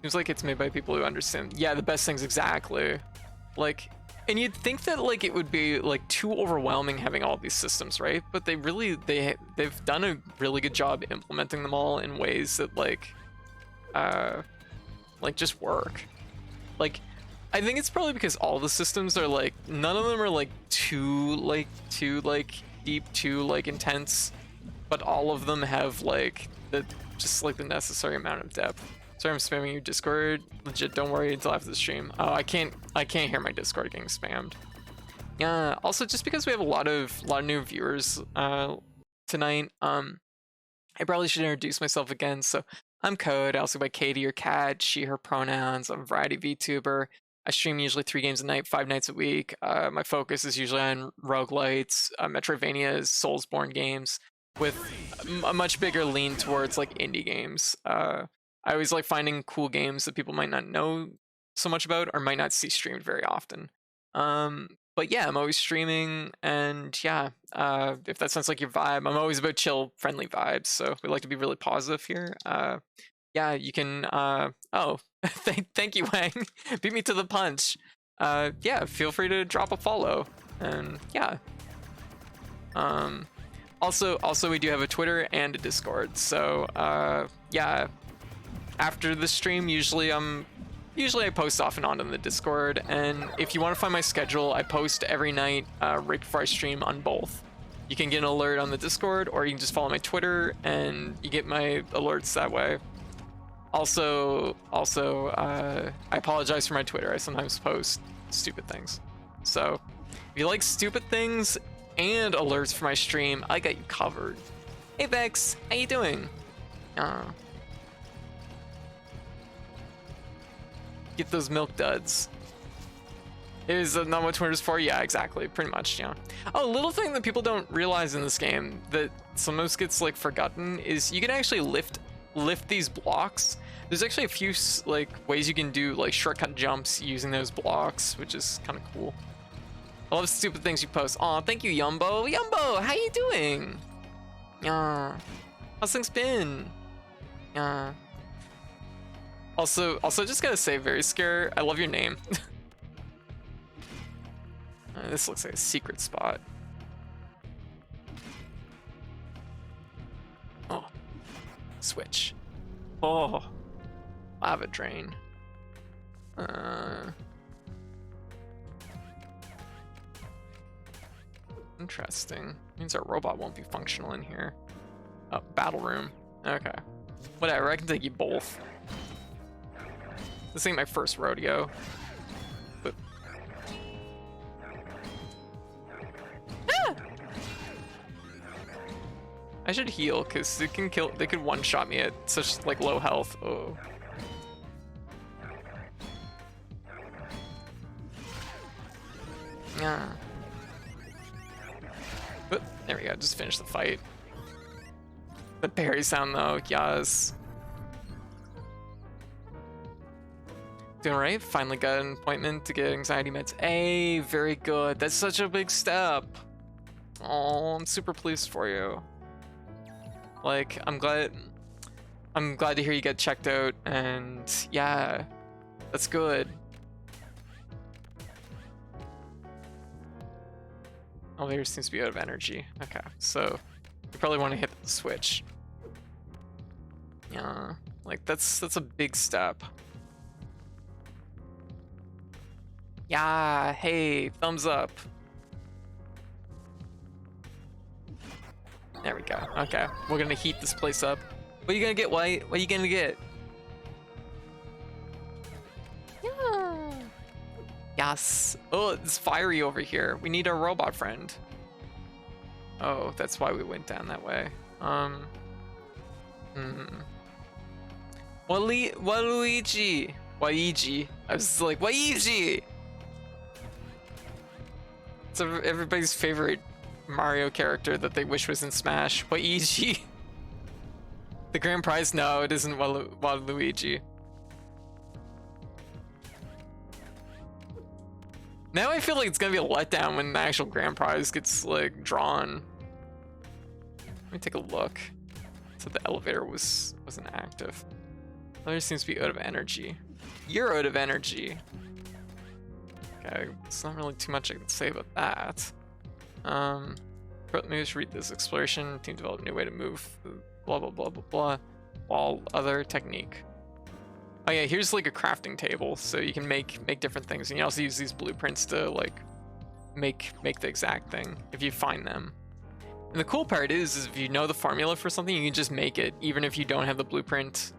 Seems like it's made by people who understand. Yeah, the best things, exactly. Like, and you'd think that like it would be like too overwhelming having all these systems, right? But they've done a really good job implementing them all in ways that like just work. Like, I think it's probably because all the systems are like, none of them are like too deep, too like intense, but all of them have like just like the necessary amount of depth. Sorry, I'm spamming your Discord. Legit, don't worry until after the stream. Oh, I can't hear my Discord getting spammed. Yeah. Also, just because we have a lot of new viewers tonight, I probably should introduce myself again. So I'm Code. I also go by Katie or Cat, she, her pronouns. I'm a variety VTuber. I stream usually 3 games a night, 5 nights a week. My focus is usually on roguelites, Metroidvanias, Soulsborne games, with a much bigger lean towards like indie games. I always like finding cool games that people might not know so much about or might not see streamed very often. But yeah, I'm always streaming, and yeah, if that sounds like your vibe, I'm always about chill, friendly vibes. So we like to be really positive here. Yeah, you can. Oh, thank you, Wang. Beat me to the punch. Yeah, feel free to drop a follow, and yeah. Also, we do have a Twitter and a Discord. So yeah, after the stream, usually I post off and on in the Discord, and if you want to find my schedule, I post every night right before I stream on both. You can get an alert on the Discord, or you can just follow my Twitter, and you get my alerts that way. Also, I apologize for my Twitter. I sometimes post stupid things. So, if you like stupid things and alerts for my stream, I got you covered. Hey Vex, how you doing? Get those milk duds. Is not what Twitter's for? Yeah, exactly. Pretty much, yeah. Oh, a little thing that people don't realize in this game that sometimes gets like forgotten is you can actually lift these blocks. There's actually a few like ways you can do like shortcut jumps using those blocks, which is kind of cool. I love stupid things you post. Aw, thank you, Yumbo. Yumbo, how you doing? Yeah. How's things been? Yeah. Also, just gotta say, very scare. I love your name. This looks like a secret spot. Oh, switch. Oh, lava drain. Interesting. Means our robot won't be functional in here. Oh, battle room. Okay. Whatever, I can take you both. This ain't my first rodeo. But... Ah! I should heal, because they could one-shot me at such like low health. Oh. Yeah. Oop, there we go, just finish the fight. The parry sound though, yes. Doing right, finally got an appointment to get anxiety meds. Hey, very good. That's such a big step. Oh, I'm super pleased for you. Like, I'm glad to hear you get checked out, and yeah, that's good. Elevator seems to be out of energy. Okay, so you probably want to hit the switch. Yeah, like that's a big step. Yeah, hey, thumbs up. There we go. Okay, we're gonna heat this place up. What are you gonna get, White? What are you gonna get? Yeah. Yes. Oh, it's fiery over here. We need our robot friend. Oh, that's why we went down that way. Waluigi. Waluigi. I was like, Waluigi. It's everybody's favorite Mario character that they wish was in Smash. Waluigi. The grand prize? No, it isn't Waluigi. Now I feel like it's gonna be a letdown when the actual grand prize gets like drawn. Let me take a look. So the elevator wasn't active. Elevator seems to be out of energy. You're out of energy. Okay, it's not really too much I can say about that. Let me just read this. Exploration, team developed a new way to move, blah blah blah blah blah. All other technique. Oh yeah, here's like a crafting table, so you can make different things, and you also use these blueprints to like make the exact thing if you find them. And the cool part is if you know the formula for something, you can just make it, even if you don't have the blueprint.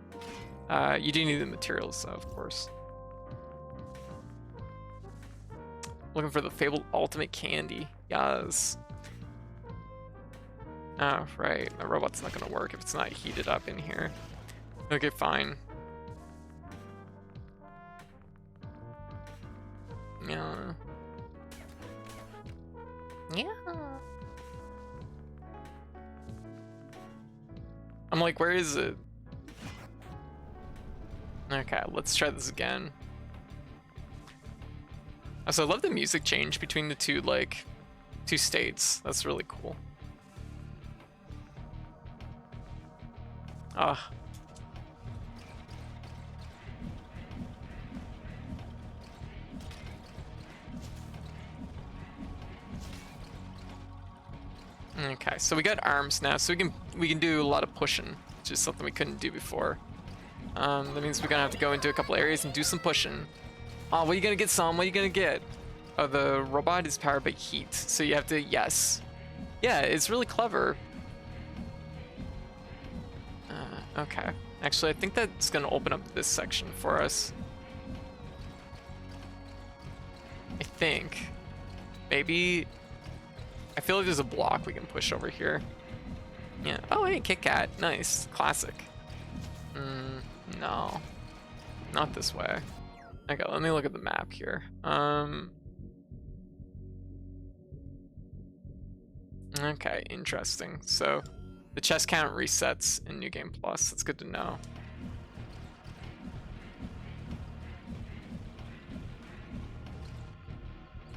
You do need the materials, of course. Looking for the fabled ultimate candy. Yes. Oh, right. My robot's not gonna work if it's not heated up in here. Okay, fine. Yeah. Yeah. I'm like, where is it? Okay, let's try this again. Also, I love the music change between the two states. That's really cool. Ah. Okay, so we got arms now, so we can do a lot of pushing, which is something we couldn't do before. That means we're gonna have to go into a couple areas and do some pushing. Oh, what are you gonna get, Sam? What are you gonna get? Oh, the robot is powered by heat, so you have to, yes. Yeah, it's really clever. Okay. Actually, I think that's gonna open up this section for us. I think. Maybe. I feel like there's a block we can push over here. Yeah. Oh, hey, Kit Kat. Nice. Classic. No. Not this way. Okay, let me look at the map here. Okay, interesting. So the chest count resets in New Game Plus. That's good to know.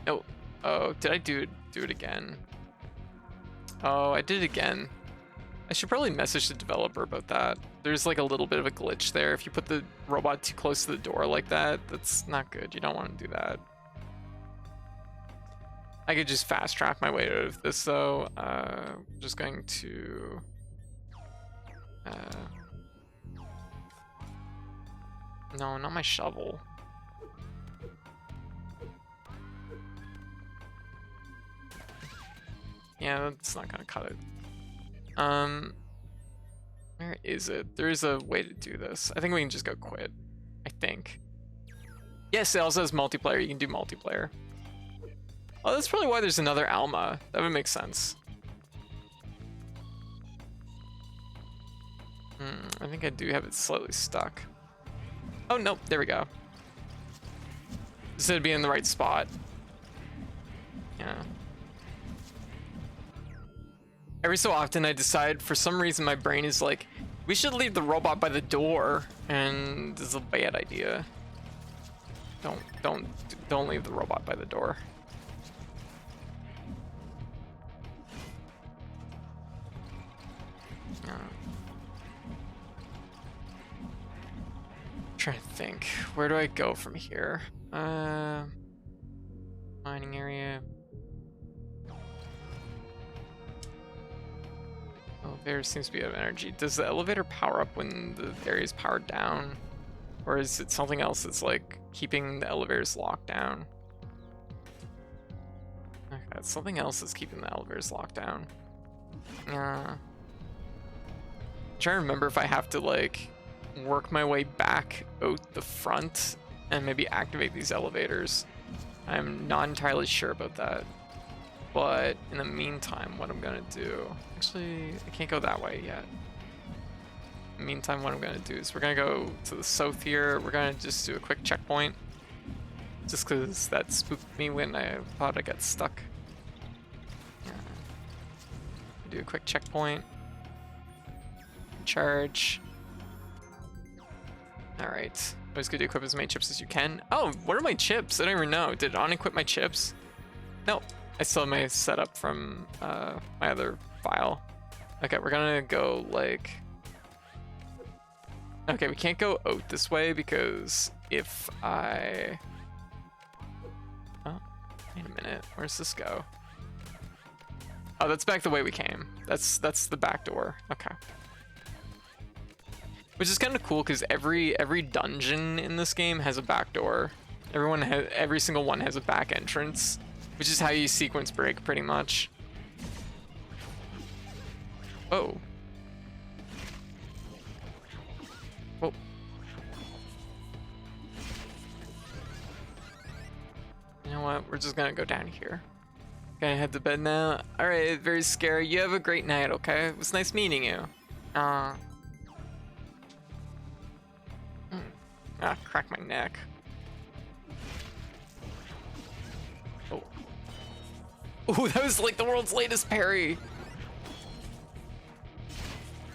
Oh, oh, did I do it again? Oh, I did it again. I should probably message the developer about that. There's like a little bit of a glitch there. If you put the robot too close to the door like that, that's not good. You don't want to do that. I could just fast track my way out of this though. I'm just going to... no, not my shovel. Yeah, that's not gonna cut it. Where is it? There is a way to do this. I think we can just go quit. I think. Yes, it also has multiplayer. You can do multiplayer. Oh, that's probably why there's another Alma. That would make sense. I think I do have it slightly stuck. Oh, nope. There we go. This would be in the right spot. Yeah. Every so often I decide, for some reason my brain is like, we should leave the robot by the door, and this is a bad idea. Don't leave the robot by the door. Trying to think, where do I go from here? Mining area. Elevator seems to be out of energy. Does the elevator power up when the area is powered down? Or is it something else that's like keeping the elevators locked down? Okay, it's something else that's keeping the elevators locked down. I'm trying to remember if I have to like work my way back out the front and maybe activate these elevators. I'm not entirely sure about that. But in the meantime, what I'm gonna do... Actually, I can't go that way yet. In the meantime, what I'm gonna do is we're gonna go to the south here. We're gonna just do a quick checkpoint. Just because that spooked me when I thought I got stuck. Do a quick checkpoint. Charge. Alright. Always good to equip as many chips as you can. Oh, what are my chips? I don't even know. Did it unequip my chips? No. I still have my setup from my other file. Okay, we're gonna go like... Okay, we can't go out this way because if I... Oh, wait a minute. Where's this go? Oh, that's back the way we came. That's the back door. Okay. Which is kind of cool because every dungeon in this game has a back door. Every single one has a back entrance, which is how you sequence break pretty much. Oh. Whoa. You know what? We're just gonna go down here. Gonna head to bed now. Alright, very scary. You have a great night, okay? It was nice meeting you. Crack my neck. Ooh, that was like the world's latest parry.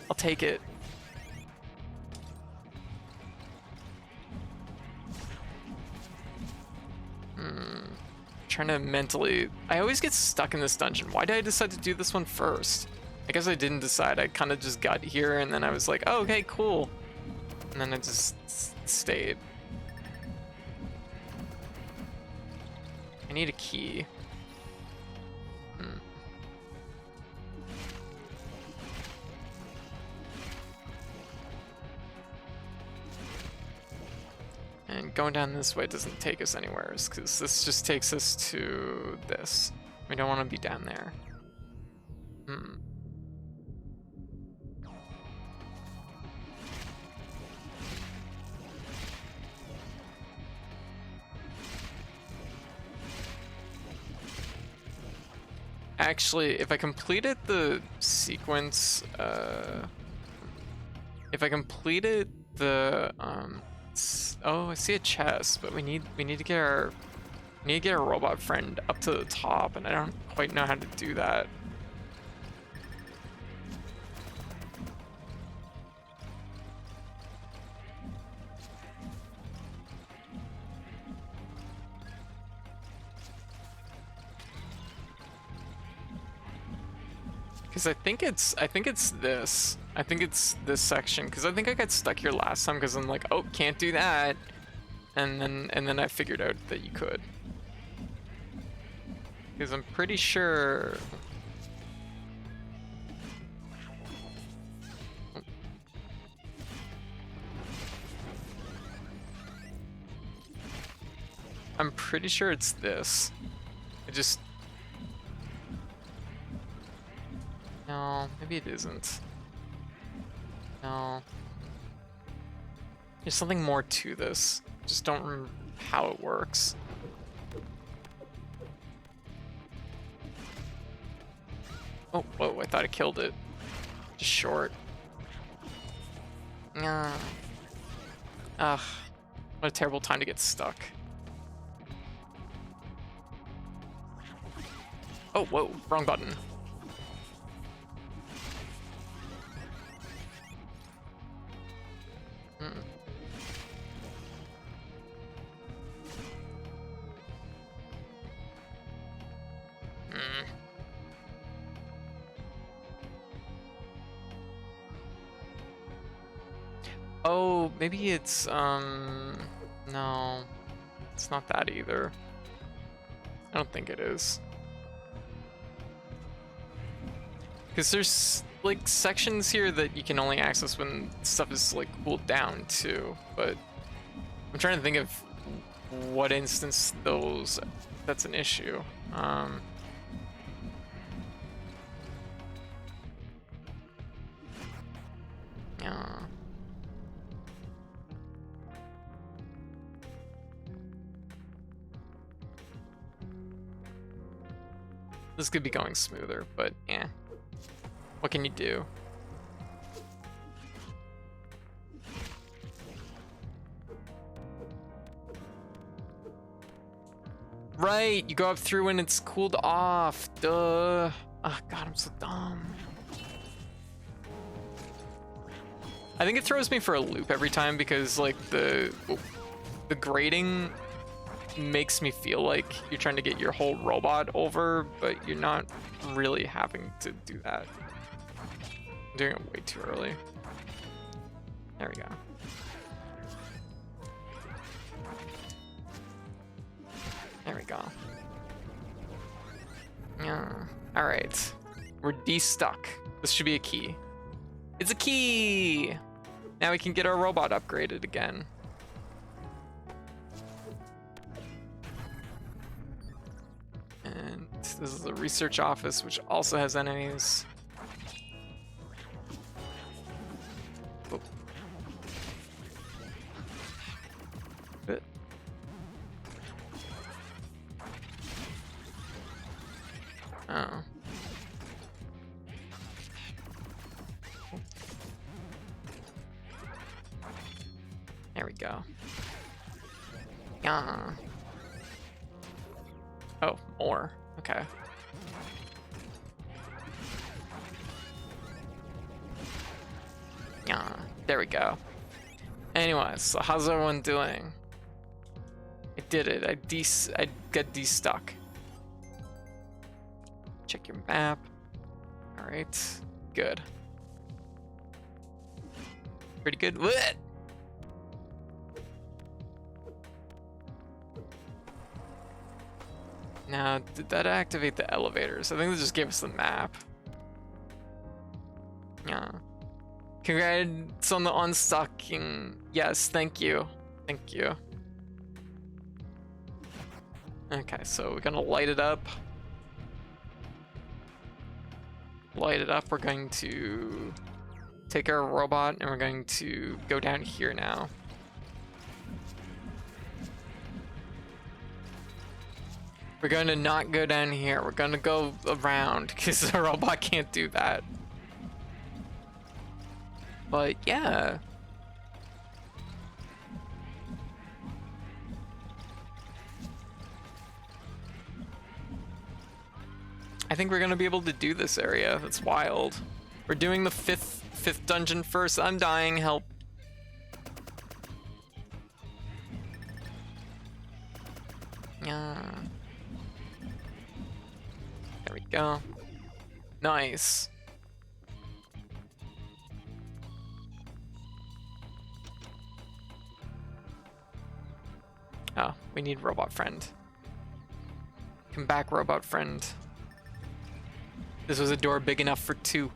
I'll take it. Trying to mentally... I always get stuck in this dungeon. Why did I decide to do this one first? I guess I didn't decide. I kind of just got here and then I was like, oh, okay, cool. And then I just stayed. I need a key. And going down this way doesn't take us anywhere, because this just takes us to this. We don't want to be down there. Actually, if I completed the sequence, if I completed the, oh, I see a chest, but we need to get our robot friend up to the top, and I don't quite know how to do that. Because I think it's this. I think it's this section, because I think I got stuck here last time because I'm like, oh, can't do that. And then I figured out that you could. Because I'm pretty sure... I'm pretty sure it's this. I just... No, maybe it isn't. No. There's something more to this. Just don't remember how it works. Oh, whoa, I thought I killed it. Just short. Ugh, what a terrible time to get stuck. Oh, whoa, wrong button. Oh, maybe it's, no, it's not that either. I don't think it is. Because there's, like, sections here that you can only access when stuff is, like, cooled down, too. But I'm trying to think of what instance that's an issue. Yeah. This could be going smoother, but yeah. What can you do? Right, you go up through when it's cooled off. Duh. Oh god, I'm so dumb. I think it throws me for a loop every time because like the grading makes me feel like you're trying to get your whole robot over, but you're not really having to do that. I'm doing it way too early. There we go. There we go. Yeah. All right. We're de-stuck. This should be a key. It's a key! Now we can get our robot upgraded again. And this is the research office, which also has enemies. Oh. Good. Oh. There we go. Yeah. Oh, more. Okay. Yeah, there we go. Anyways, so how's everyone doing? I did it. I got de-stuck. Check your map. All right, good. Pretty good. What? Now, did that activate the elevators? I think they just gave us the map. Yeah. Congrats on the unstocking. Yes, thank you. Thank you. Okay, so we're gonna light it up. Light it up. We're going to take our robot and we're going to go down here now. We're going to not go down here. We're going to go around because the robot can't do that. But yeah. I think we're going to be able to do this area. That's wild. We're doing the fifth dungeon first. I'm dying. Help. Yeah. There we go. Nice. Oh, we need robot friend. Come back, robot friend. This was a door big enough for two.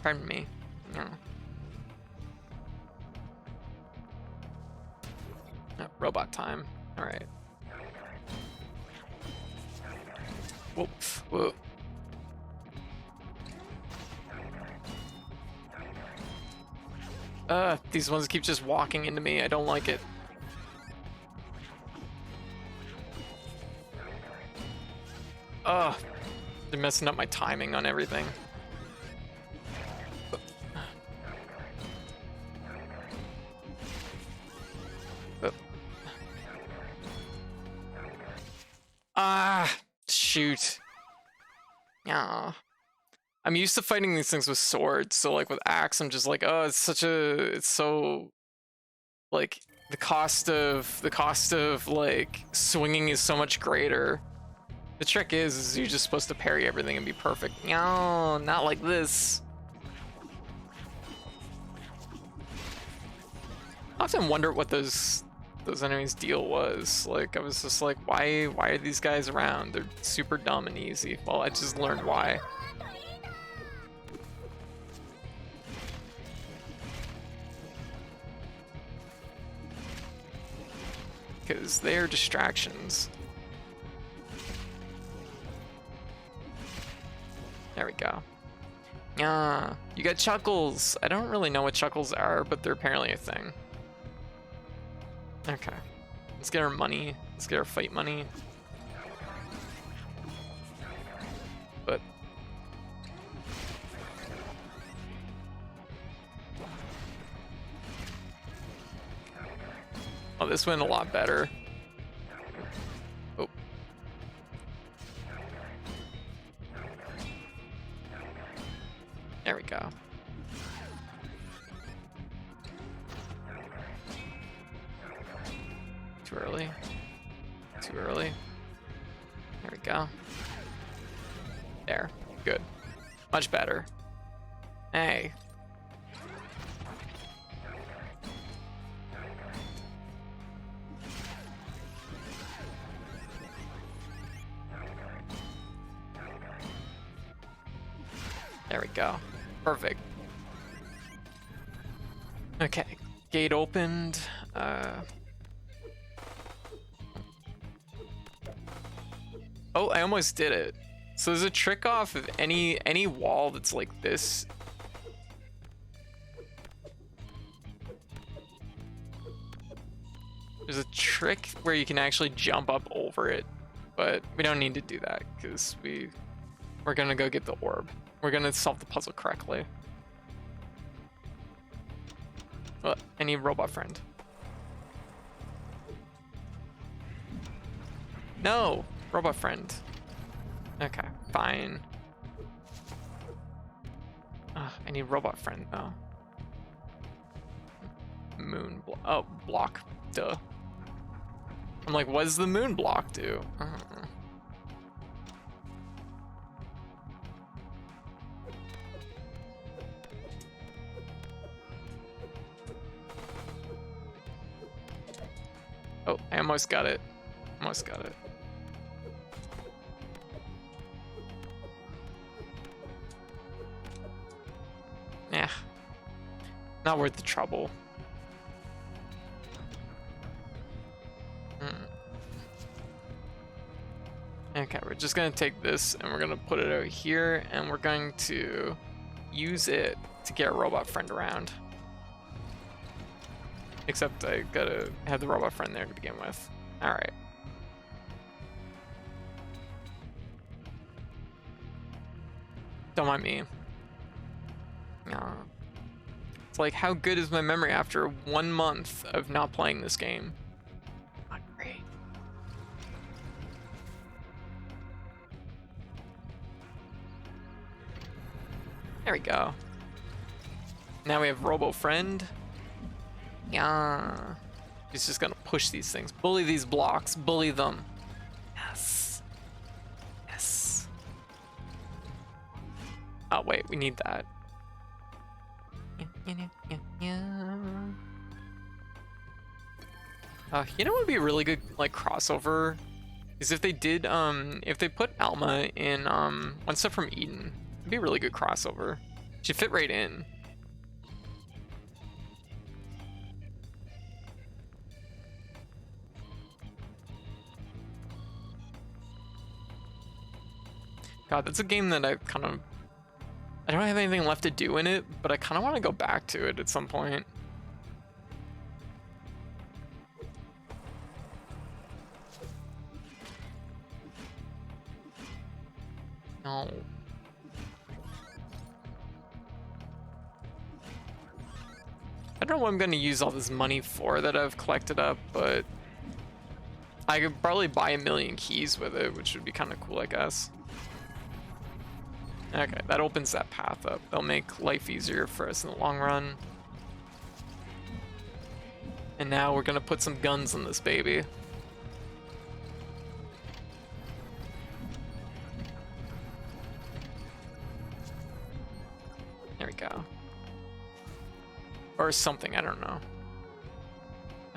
Pardon me. No. No, robot time. All right. Whoa, whoa. These ones keep just walking into me. I don't like it. They're messing up my timing on everything. Shoot. Yeah. I'm used to fighting these things with swords, so like with axe, I'm just like, oh, it's so like the cost of like swinging is so much greater. The trick is you're just supposed to parry everything and be perfect. No, not like this. I often wonder what those enemies' deal was. Like, I was just like, why are these guys around? They're super dumb and easy. Well, I just learned why. Because they're distractions. There we go. Ah, you got chuckles. I don't really know what chuckles are, but they're apparently a thing. Okay. Let's get our money. Let's get our fight money. But oh, this went a lot better. Oh. There we go. Too early. Too early. There we go. There. Good. Much better. Hey. There we go. Perfect. Okay. Gate opened. Oh, I almost did it. So there's a trick off of any wall that's like this. There's a trick where you can actually jump up over it, but we don't need to do that because we're gonna go get the orb. We're gonna solve the puzzle correctly. Oh, I need robot friend. No, robot friend. Okay, fine. I need robot friend though. Moon block. Duh. I'm like, what does the moon block do? Oh, I almost got it. Almost got it. Yeah. Not worth the trouble. Okay, we're just gonna take this and we're gonna put it over here and we're going to use it to get a robot friend around. Except I gotta have the robot friend there to begin with. Alright. Don't mind me. No. It's like, how good is my memory after 1 month of not playing this game? Not great. There we go. Now we have Robo Friend. Yeah. He's just gonna push these things. Bully these blocks. Bully them. Yes. Yes. Oh, wait. We need that. You know what would be a really good, like, crossover? Is if they did, if they put Alma in, One Step from Eden. It'd be a really good crossover. She'd fit right in. God, that's a game that I don't have anything left to do in it, but I kind of want to go back to it at some point. No. I don't know what I'm going to use all this money for that I've collected up, but I could probably buy 1,000,000 keys with it, which would be kind of cool, I guess. Okay, that opens that path up. They'll make life easier for us in the long run. And now we're gonna put some guns in this baby. There we go. Or something, I don't know.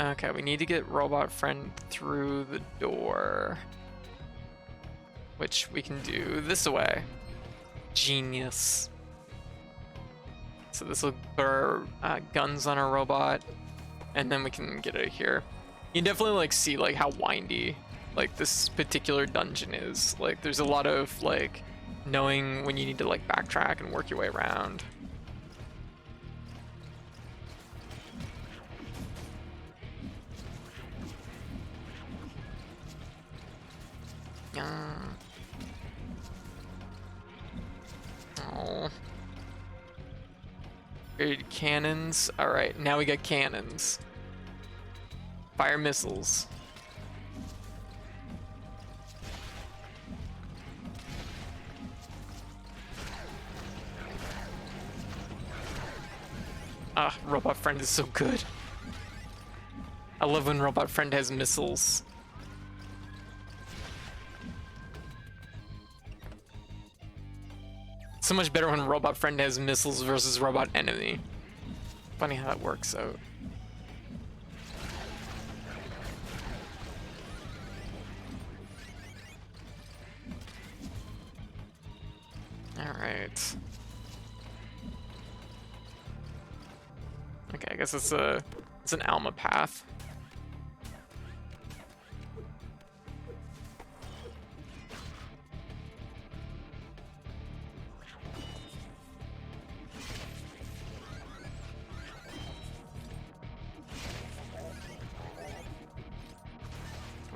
Okay, we need to get robot friend through the door. Which we can do this way. Genius. So this will put our guns on our robot, and then we can get it here. You can definitely like see like how windy like this particular dungeon is. Like there's a lot of like knowing when you need to like backtrack and work your way around. Oh. Great cannons. Alright, now we got cannons. Fire missiles. Ah, Robot Friend is so good. I love when Robot Friend has missiles. So much better when Robot Friend has missiles versus Robot Enemy. Funny how that works out. Alright. Okay, I guess it's an Alma path.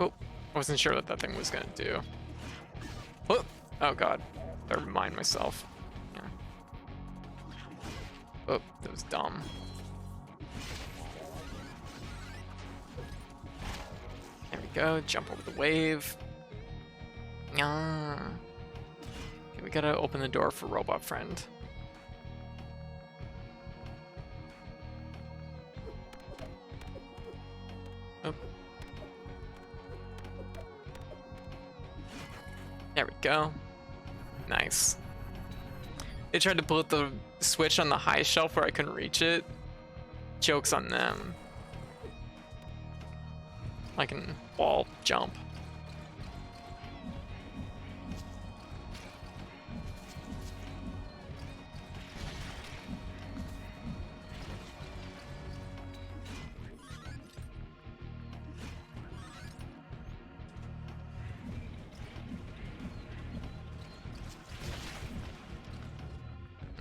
Oh, I wasn't sure what that thing was gonna do. Oh, oh god. I remind myself. Yeah. Oh, that was dumb. There we go, jump over the wave. Ah. Okay, we gotta open the door for Robot Friend. Oh. There we go. Nice. They tried to pull out the switch on the high shelf where I couldn't reach it. Joke's on them. I can wall jump.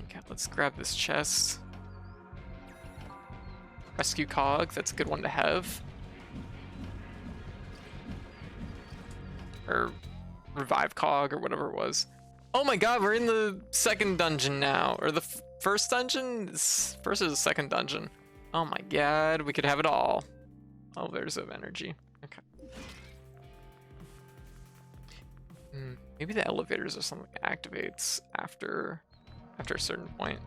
Okay, let's grab this chest. Rescue cog, that's a good one to have. Or revive cog or whatever it was. Oh my god, we're in the second dungeon now. Or the first dungeon? First or the second dungeon? Oh my god, we could have it all. Elevators of energy. Okay. Maybe the elevators or something activates after a certain point.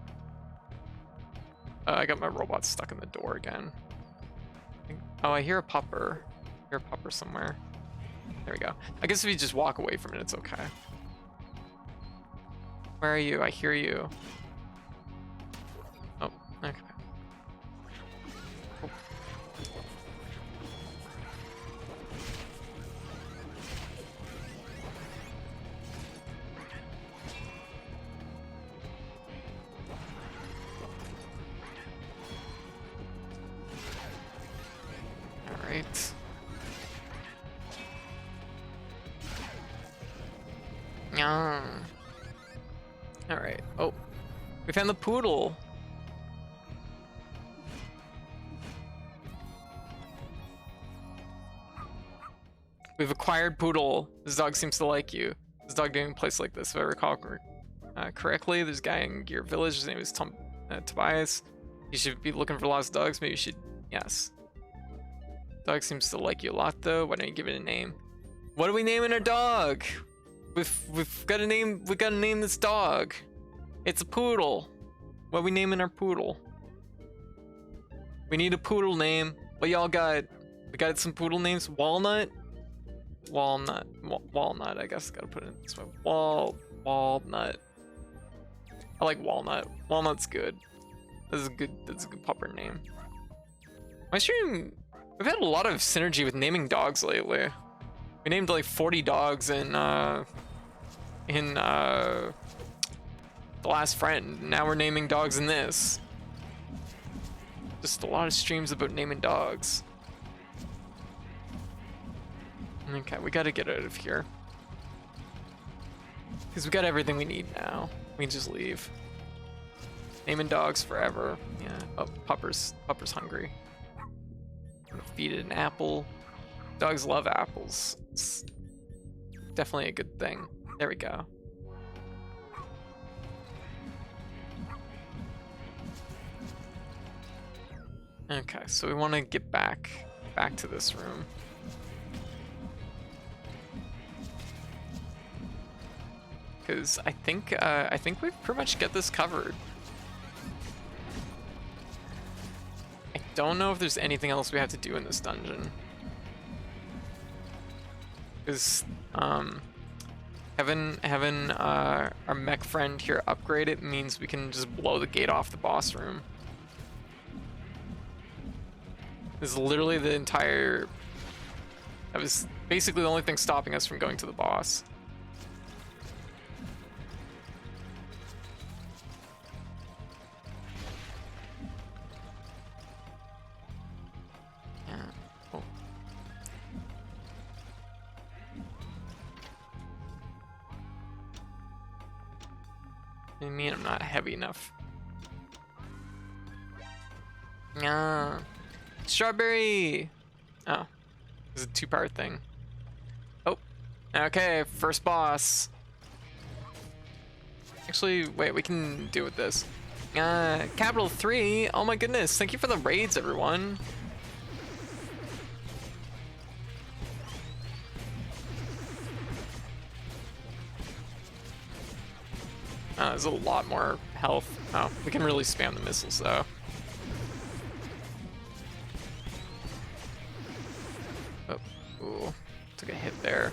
I got my robot stuck in the door again. Oh, I hear a pupper. I hear a pupper somewhere. There we go. I guess if you just walk away from it, it's okay. Where are you? I hear you. Oh, okay. Oh. All right. All right. Oh, we found the poodle. We've acquired poodle. This dog seems to like you. This dog didn't place like this, if I recall correctly. There's a guy in your village. His name is Tobias. You should be looking for lost dogs. Maybe you should. Yes. Dog seems to like you a lot, though. Why don't you give it a name? What are we naming our dog? We've got to name. We got to name this dog. It's a poodle. What are we naming our poodle? We need a poodle name. What y'all got? We got some poodle names. Walnut. Walnut. I guess gotta put it in this way. Walnut. I like walnut. Walnut's good. That's a good pupper name. My stream. We've had a lot of synergy with naming dogs lately. We named like 40 dogs in The Last Friend. Now we're naming dogs in this. Just a lot of streams about naming dogs. Okay, we gotta get out of here. Because we got everything we need now. We can just leave. Naming dogs forever. Yeah. Oh, Pupper's hungry. I'm gonna feed it an apple. Dogs love apples. It's definitely a good thing. There we go. Okay, so we want to get back to this room. Because I think we've pretty much got this covered. I don't know if there's anything else we have to do in this dungeon. Because having our mech friend here upgrade it means we can just blow the gate off the boss room. This is literally the entire. That was basically the only thing stopping us from going to the boss. Yeah. Oh. I mean, I'm not heavy enough. Yeah. Strawberry! Oh. This is a two-part thing. Oh. Okay, first boss. Actually, wait, we can deal with this. Capital 3. Oh my goodness, thank you for the raids, everyone. There's a lot more health. Oh, we can really spam the missiles though. Oh, ooh, took a hit there.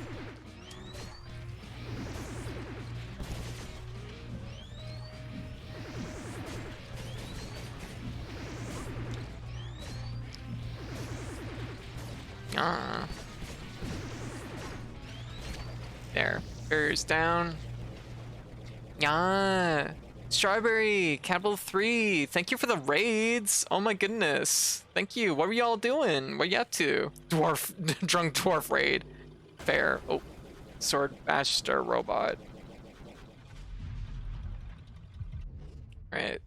Ah. There. Barrier's down. Yeah. Strawberry, Capital 3. Thank you for the raids. Oh my goodness. Thank you. What were y'all doing? What are you up to? Dwarf, drunk dwarf raid. Fair. Oh, sword master robot. Alright.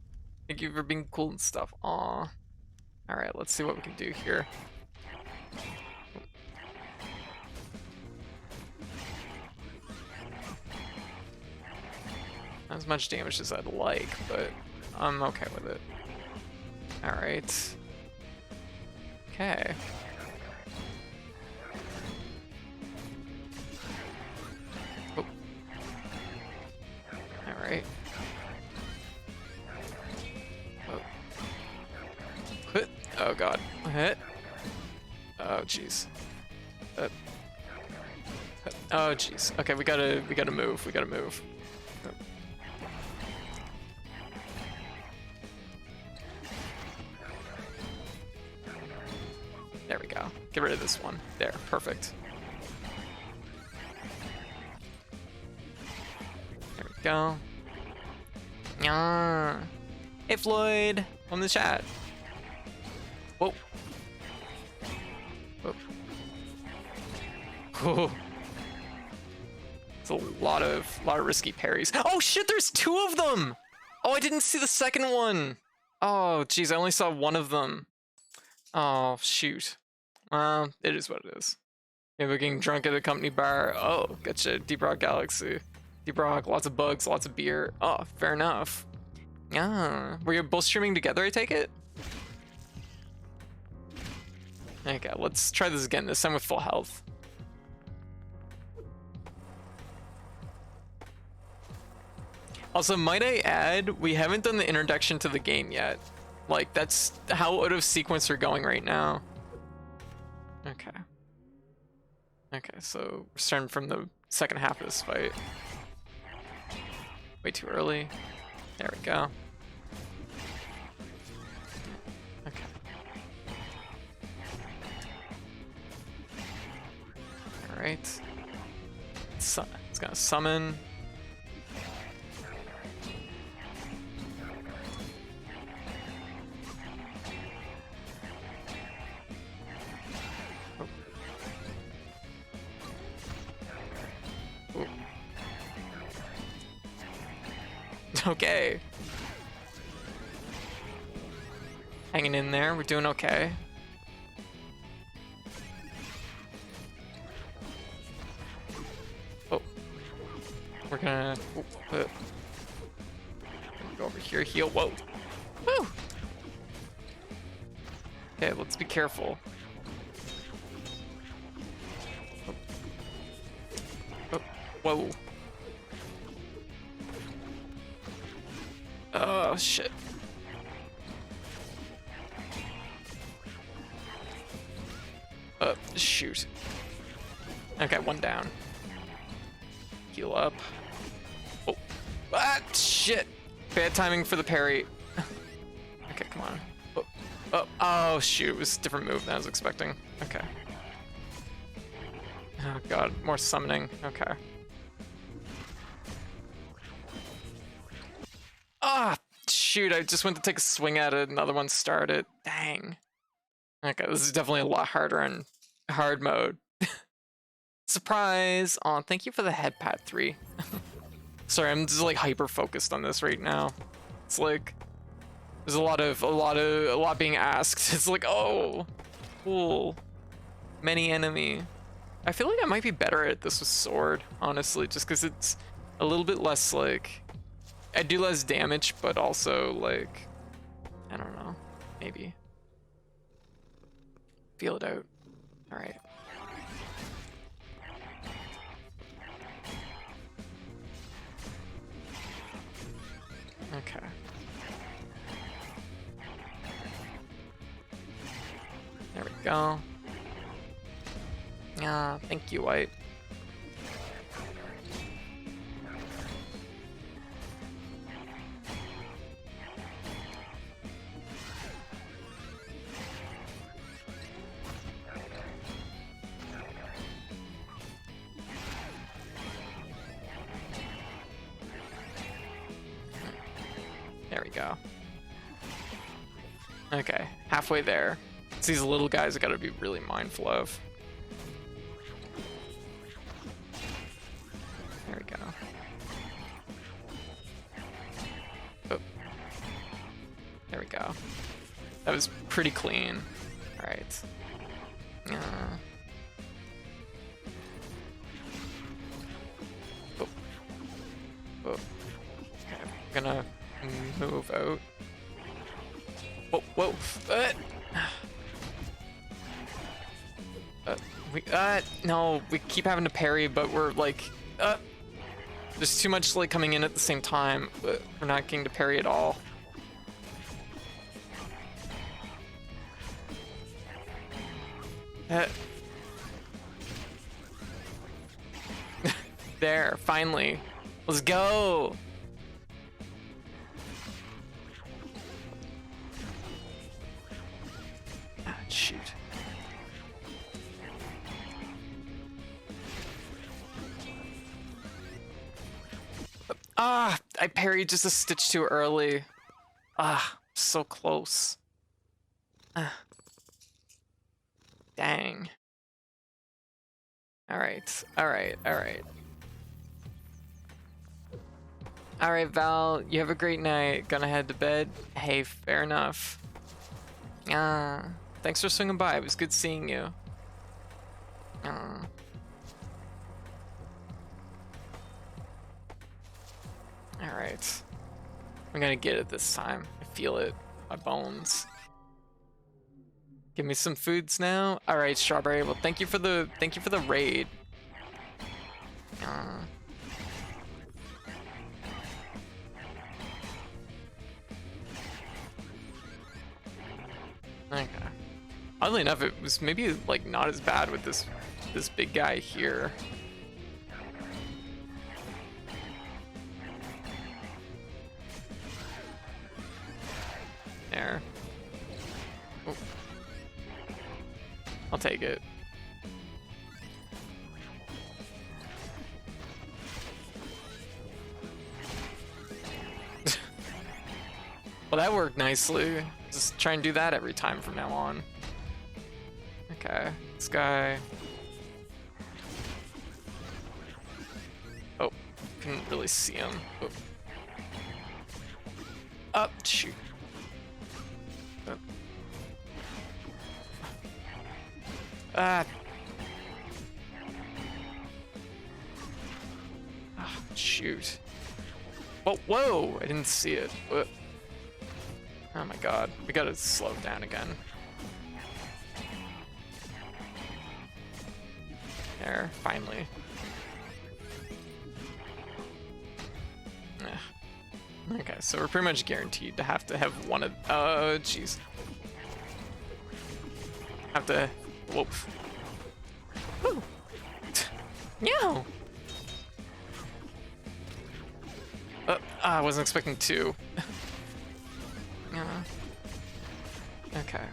Thank you for being cool and stuff. Aw. Alright, let's see what we can do here. Not as much damage as I'd like, but I'm okay with it. Alright. Okay. Oh. Alright. Oh. Hit. Oh god. Hit. Oh jeez. Oh jeez. Okay, we gotta move. We gotta move. There we go. Get rid of this one. There, perfect. There we go. Yeah. Hey Floyd, on the chat. Whoa. Whoa. Whoa. It's a lot of risky parries. Oh shit, there's two of them! Oh, I didn't see the second one. Oh, geez, I only saw one of them. Oh, shoot. It is what it is. Yeah, we're getting drunk at a company bar. Oh, gotcha. Deep Rock Galaxy. Deep Rock, lots of bugs, lots of beer. Oh, fair enough. Yeah. Were you both streaming together, I take it? Okay, let's try this again, this time with full health. Also, might I add, we haven't done the introduction to the game yet. Like, that's how out of sequence we're going right now. Okay. Okay, so we're starting from the second half of this fight. Way too early. There we go. Okay. Alright. It's gonna summon. Okay. Hanging in there, we're doing okay. Oh. We're gonna go over here, heal. Whoa. Woo! Okay, let's be careful. Oh. Whoa. Oh shit. Shoot. Okay, one down. Heal up. Oh. Ah, shit. Bad timing for the parry. Okay, come on. Oh, shoot. It was a different move than I was expecting. Okay. Oh god, more summoning. Okay. Ah, shoot, I just went to take a swing at it, another one started. Dang. Okay, this is definitely a lot harder in hard mode. Surprise! Aw, thank you for the head pat 3. Sorry, I'm just like hyper focused on this right now. It's like there's a lot being asked. It's like, oh, cool. Many enemy. I feel like I might be better at this with sword, honestly, just because it's a little bit less like I do less damage, but also like I don't know, maybe feel it out. All right. Go. Ah, thank you, White. There we go. Okay, halfway there. It's these little guys I gotta be really mindful of. There we go. Oh. There we go. That was pretty clean. Alright. Oh. Oh. Okay, I'm gonna move out. Whoa, whoa. No, we keep having to parry, but we're like, there's too much like coming in at the same time. We're not getting to parry at all. There, finally. Let's go. Shoot. I parried just a stitch too early. So close. Dang. Alright. Alright, Val, you have a great night. Gonna head to bed? Hey, fair enough. Thanks for swinging by. It was good seeing you. Alright. I'm gonna get it this time. I feel it. My bones. Give me some foods now. Alright, Strawberry. Well, thank you for the raid. Okay. Oddly enough, it was maybe like not as bad with this big guy here. There. Oh. I'll take it. Well, that worked nicely. Just try and do that every time from now on. Okay, this guy. Oh, couldn't really see him. Oh. Up, shoot. Oh. Shoot. Oh, whoa! I didn't see it. Whoa. Oh my god, we gotta slow down again. There, finally. Okay, so we're pretty much guaranteed to have one of. Oh, jeez. Have to. Whoa. Woo! No! I wasn't expecting two. Okay.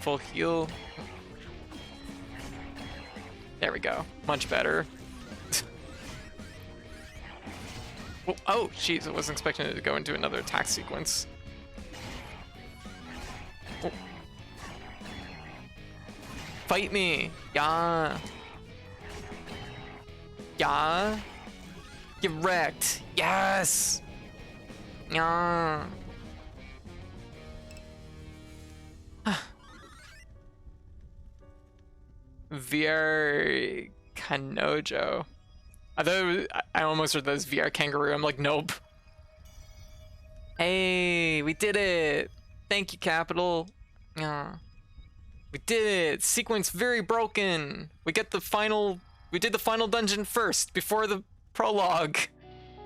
Full heal. There we go. Much better. Oh, jeez, I wasn't expecting it to go into another attack sequence. Oh. Fight me! Yeah! Yeah! Get wrecked! Yes! Yeah! VR Kanojo. I thought it was, I almost heard those VR Kangaroo. I'm like, nope. Hey, we did it. Thank you, Capital. We did it. Sequence very broken. We did the final dungeon first before the prologue.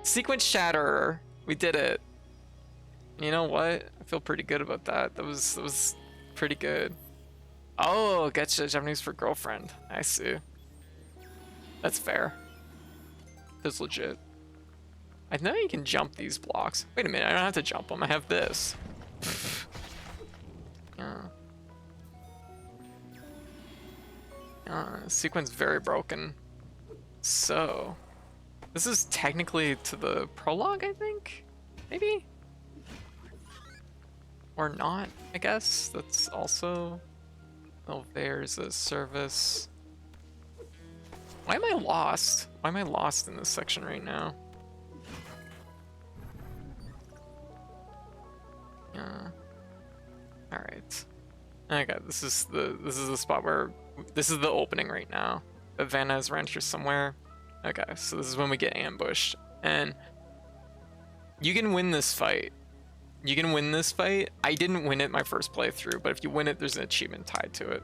Sequence Shatterer. We did it. You know what? I feel pretty good about that. That was pretty good. Oh, getcha, Japanese for girlfriend. I see. That's fair. That's legit. I know you can jump these blocks. Wait a minute, I don't have to jump them. I have this. Yeah. Sequence very broken. So, this is technically to the prologue, I think? Maybe? Or not, I guess. That's also... Oh, there's a service. Why am I lost? Why am I lost in this section right now? Yeah. Alright. Okay, this is the spot where this is the opening right now. Vanna is around here somewhere. Okay, so this is when we get ambushed. And you can win this fight. You can win this fight. I didn't win it my first playthrough, but if you win it, there's an achievement tied to it.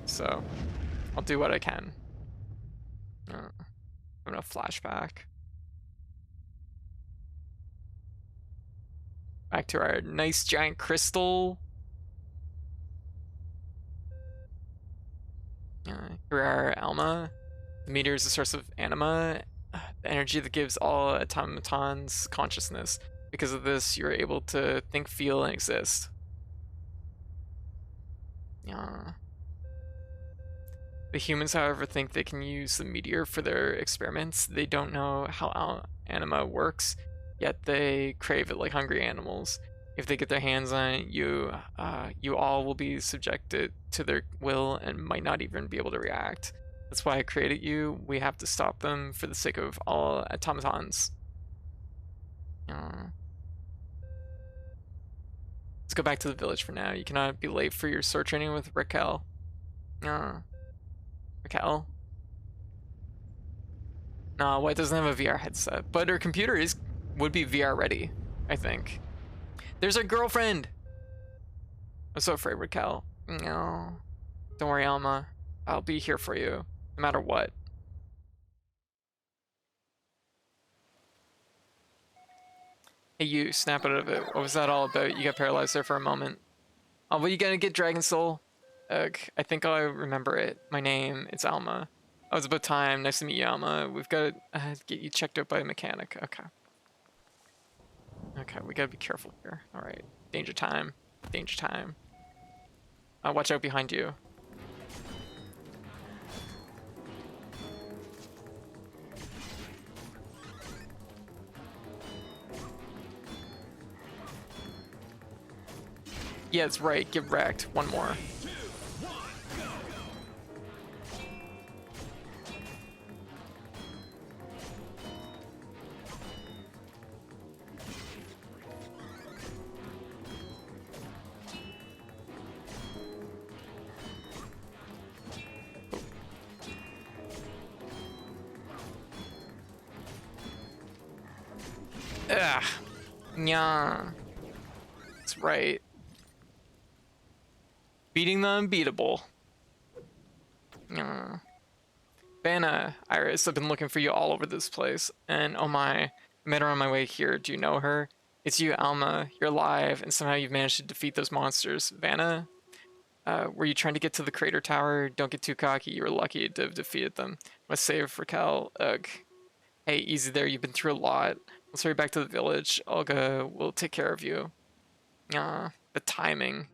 So, I'll do what I can. I'm gonna flashback. Back to our nice giant crystal. Here we are, Alma. The meteor is the source of anima, the energy that gives all automatons consciousness. Because of this, you're able to think, feel, and exist. Yeah. The humans, however, think they can use the meteor for their experiments. They don't know how anima works, yet they crave it like hungry animals. If they get their hands on it, you all will be subjected to their will and might not even be able to react. That's why I created you. We have to stop them for the sake of all automatons. Let's go back to the village for now. You cannot be late for your sword training with Raquel. Raquel? No, White doesn't have a VR headset, but her computer would be VR ready, I think. There's her girlfriend! I'm so afraid, Raquel. No. Don't worry, Alma. I'll be here for you, no matter what. Hey, you, snap out of it. What was that all about? You got paralyzed there for a moment. Oh, well, you gonna get Dragon Soul? Ugh, I think I remember it. My name, it's Alma. Oh, it's about time. Nice to meet you, Alma. We've got to get you checked out by a mechanic. Okay. Okay, we gotta be careful here. Alright. Danger time. Danger time. Watch out behind you. Yeah, that's right. Get wrecked. One more. Ugh. Yeah. That's right. Beating the unbeatable. Vanna, Iris, I've been looking for you all over this place. And oh my, I met her on my way here. Do you know her? It's you, Alma. You're alive, and somehow you've managed to defeat those monsters. Vanna? Were you trying to get to the crater tower? Don't get too cocky. You were lucky to have defeated them. Must save Raquel. Ugh. Hey, easy there. You've been through a lot. Let's hurry back to the village. Olga will take care of you. The timing.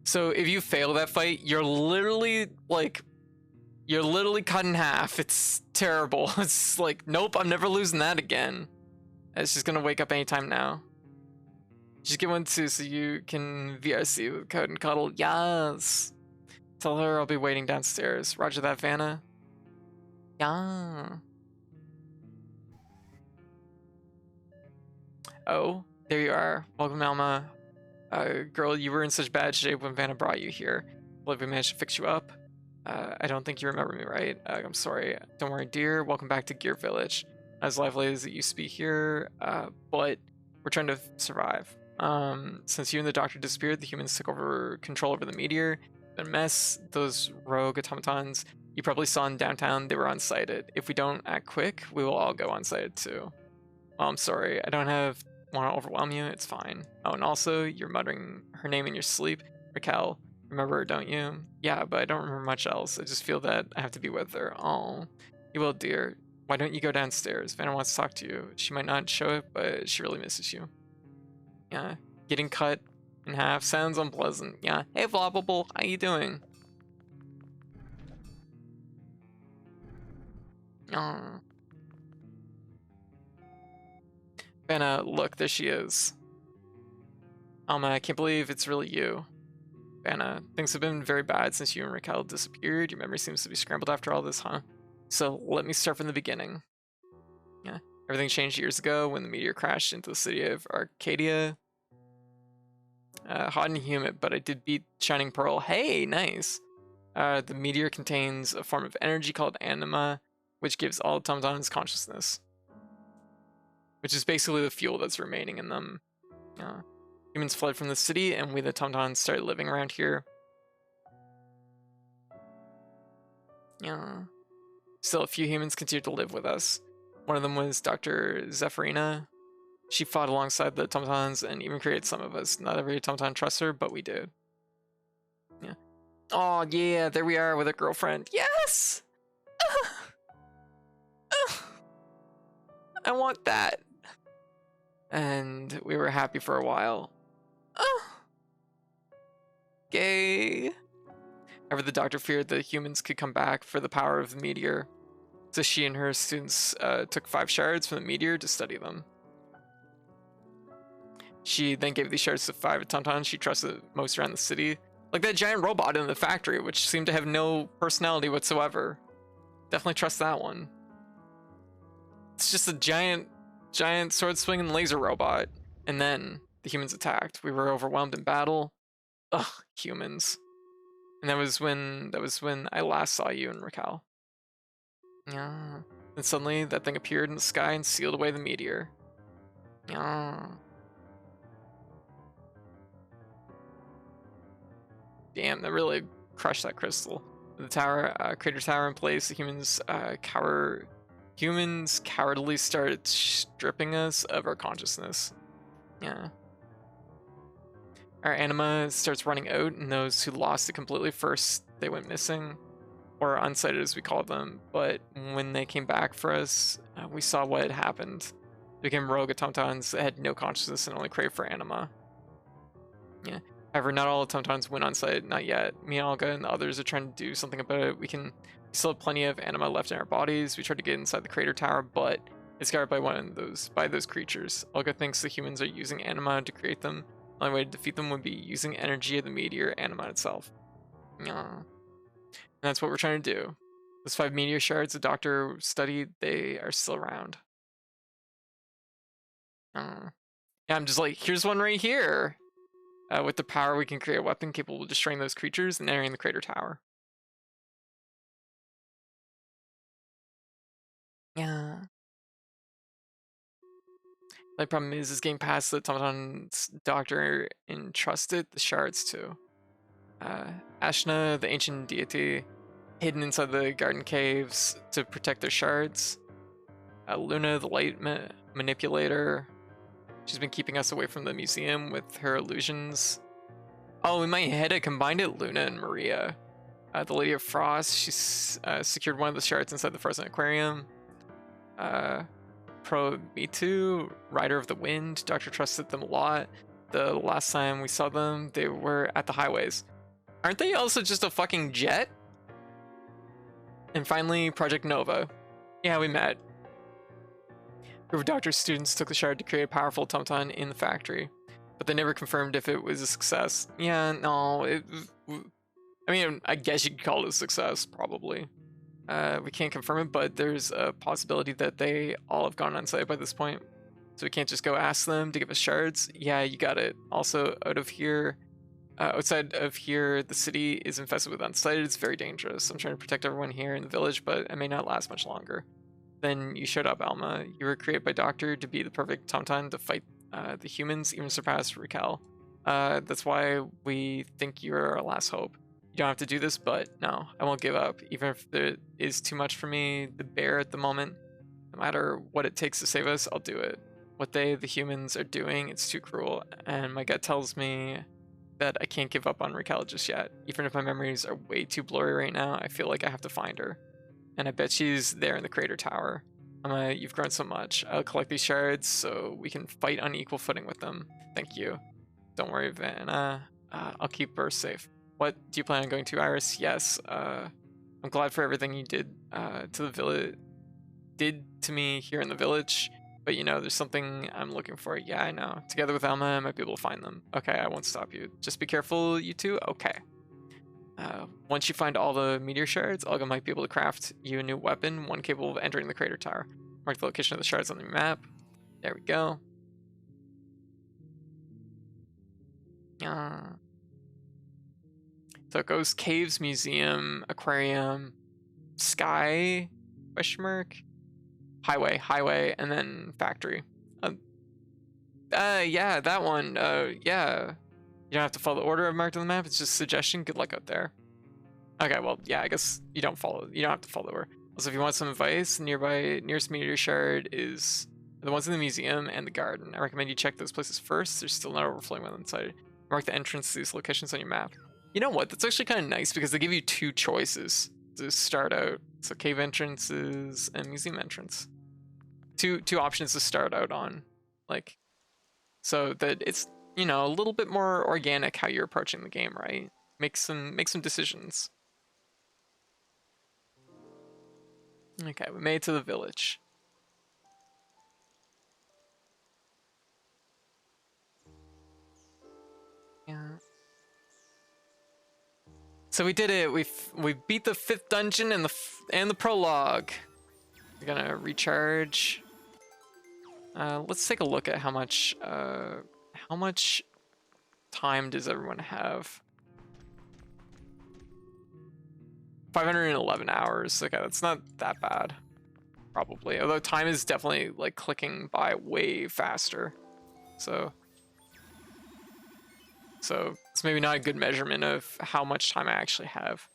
So if you fail that fight, you're literally cut in half. It's terrible. It's like, nope, I'm never losing that again. It's just gonna wake up anytime now. Just get one too so you can VRC with Code and Cuddle. Yes. Tell her I'll be waiting downstairs. Roger that, Vanna. Yeah. Oh, there you are. Welcome, Alma. Girl, you were in such bad shape when Vanna brought you here. Well, we managed to fix you up. I don't think you remember me, right? I'm sorry. Don't worry, dear. Welcome back to Gear Village. Not as lively as it used to be here, but we're trying to survive. Since you and the doctor disappeared, the humans took over control over the meteor. Been a mess. Those rogue automatons you probably saw in downtown, they were unsighted. If we don't act quick, we will all go unsighted too. Oh, I'm sorry. I don't have want to overwhelm you. It's fine. Oh, and also, you're muttering her name in your sleep. Raquel, remember her, don't you? Yeah, but I don't remember much else. I just feel that I have to be with her. Oh, you will, dear. Why don't you go downstairs? Vanna wants to talk to you. She might not show it, but she really misses you. Yeah, getting cut in half sounds unpleasant. Yeah. Hey, Vloppable, how you doing? Oh. Vanna, look, there she is. Alma, I can't believe it's really you. Vanna, things have been very bad since you and Raquel disappeared. Your memory seems to be scrambled after all this, huh? So let me start from the beginning. Yeah, everything changed years ago when the meteor crashed into the city of Arcadia. Hot and humid, but I did beat Shining Pearl. Hey, nice. The meteor contains a form of energy called anima, which gives all automatons consciousness, which is basically the fuel that's remaining in them. Humans fled from the city, and we, the automatons, started living around here. Yeah. Still, a few humans continued to live with us. One of them was Dr. Zephyrina. She fought alongside the automatons and even created some of us. Not every automaton trusts her, but we did. Yeah. Oh, yeah, there we are with a girlfriend. Yes! I want that. And we were happy for a while. Gay. However, the doctor feared that humans could come back for the power of the meteor. So she and her students took 5 shards from the meteor to study them. She then gave these shards to 5 automatons she trusted most around the city. Like that giant robot in the factory, which seemed to have no personality whatsoever. Definitely trust that one. It's just a giant sword swinging laser robot. And then the humans attacked. We were overwhelmed in battle. Ugh, humans. And that was when I last saw you and Raquel. Yeah. And suddenly that thing appeared in the sky and sealed away the meteor. Yeah. Damn, that really crushed that crystal. The tower, crater tower in place, the humans cowardly started stripping us of our consciousness. Yeah. Our anima starts running out, and those who lost it completely first, they went missing, or unsighted as we called them. But when they came back for us, we saw what had happened. They became rogue automatons that had no consciousness and only craved for anima. Yeah. However, not all automatons went unsighted, not yet. Me and Olga and the others are trying to do something about it. We still have plenty of anima left in our bodies. We tried to get inside the crater tower, but it's guarded by those creatures. Olga thinks the humans are using anima to create them. The only way to defeat them would be using energy of the meteor anima itself. Yeah. And that's what we're trying to do. Those 5 meteor shards the doctor studied, they are still around. Yeah, I'm just like, here's one right here. With the power, we can create a weapon capable of destroying those creatures and entering the crater tower. Yeah. The problem is getting past the automaton's doctor entrusted the shards to. Ashna, the ancient deity, hidden inside the garden caves to protect their shards. Luna, the light manipulator. She's been keeping us away from the museum with her illusions. Oh, in my head I combined it, Luna and Maria. The Lady of Frost, she's secured one of the shards inside the frozen aquarium. Prometheus, Rider of the Wind, Doctor trusted them a lot. The last time we saw them, they were at the highways. Aren't they also just a fucking jet? And finally, Project Nova. Yeah, we met. A group of Doctor's students took the shard to create a powerful automaton in the factory, but they never confirmed if it was a success. Yeah, no, I mean, I guess you could call it a success, probably. We can't confirm it, but there's a possibility that they all have gone unsighted by this point. So we can't just go ask them to give us shards. Yeah, you got it. Also, outside of here, the city is infested with unsighted. It's very dangerous. I'm trying to protect everyone here in the village, but it may not last much longer. Then you showed up, Alma. You were created by Doctor to be the perfect automaton to fight the humans, even surpass Raquel. That's why we think you're our last hope. You don't have to do this, but no, I won't give up. Even if there is too much for me to bear at the moment, no matter what it takes to save us, I'll do it. what the humans are doing, it's too cruel, and my gut tells me that I can't give up on Raquel just yet. Even if my memories are way too blurry right now, I feel like I have to find her. And I bet she's there in the crater tower. You've grown so much. I'll collect these shards so we can fight on equal footing with them. Thank you. Don't worry, Vanna. I'll keep her safe. What, do you plan on going to, Iris? Yes. I'm glad for everything you did to the village, did to me here in the village. But you know, there's something I'm looking for. Yeah, I know. Together with Alma, I might be able to find them. Okay, I won't stop you. Just be careful, you two. Okay. Once you find all the meteor shards, Olga might be able to craft you a new weapon, one capable of entering the crater tower. Mark the location of the shards on the map. There we go. So it goes caves, museum, aquarium, sky, question mark, highway, and then factory. Yeah, that one. Yeah. You don't have to follow the order I've marked on the map. It's just a suggestion. Good luck out there. Okay, well, yeah, I guess you don't have to follow the order. Also, if you want some advice, nearest meteor shard is the ones in the museum and the garden. I recommend you check those places first. There's still not overflowing one inside. Mark the entrance to these locations on your map. You know what? That's actually kind of nice because they give you two choices to start out. So cave entrances and museum entrance. Two options to start out on, like, so that it's, you know, a little bit more organic how you're approaching the game, right? Make some decisions. Okay, we made it to the village. Yeah. So we did it. We beat the 5th dungeon and the prologue. We're gonna recharge. Let's take a look at how much time does everyone have? 511 hours. Okay, that's not that bad, probably. Although time is definitely like clicking by way faster. So it's maybe not a good measurement of how much time I actually have.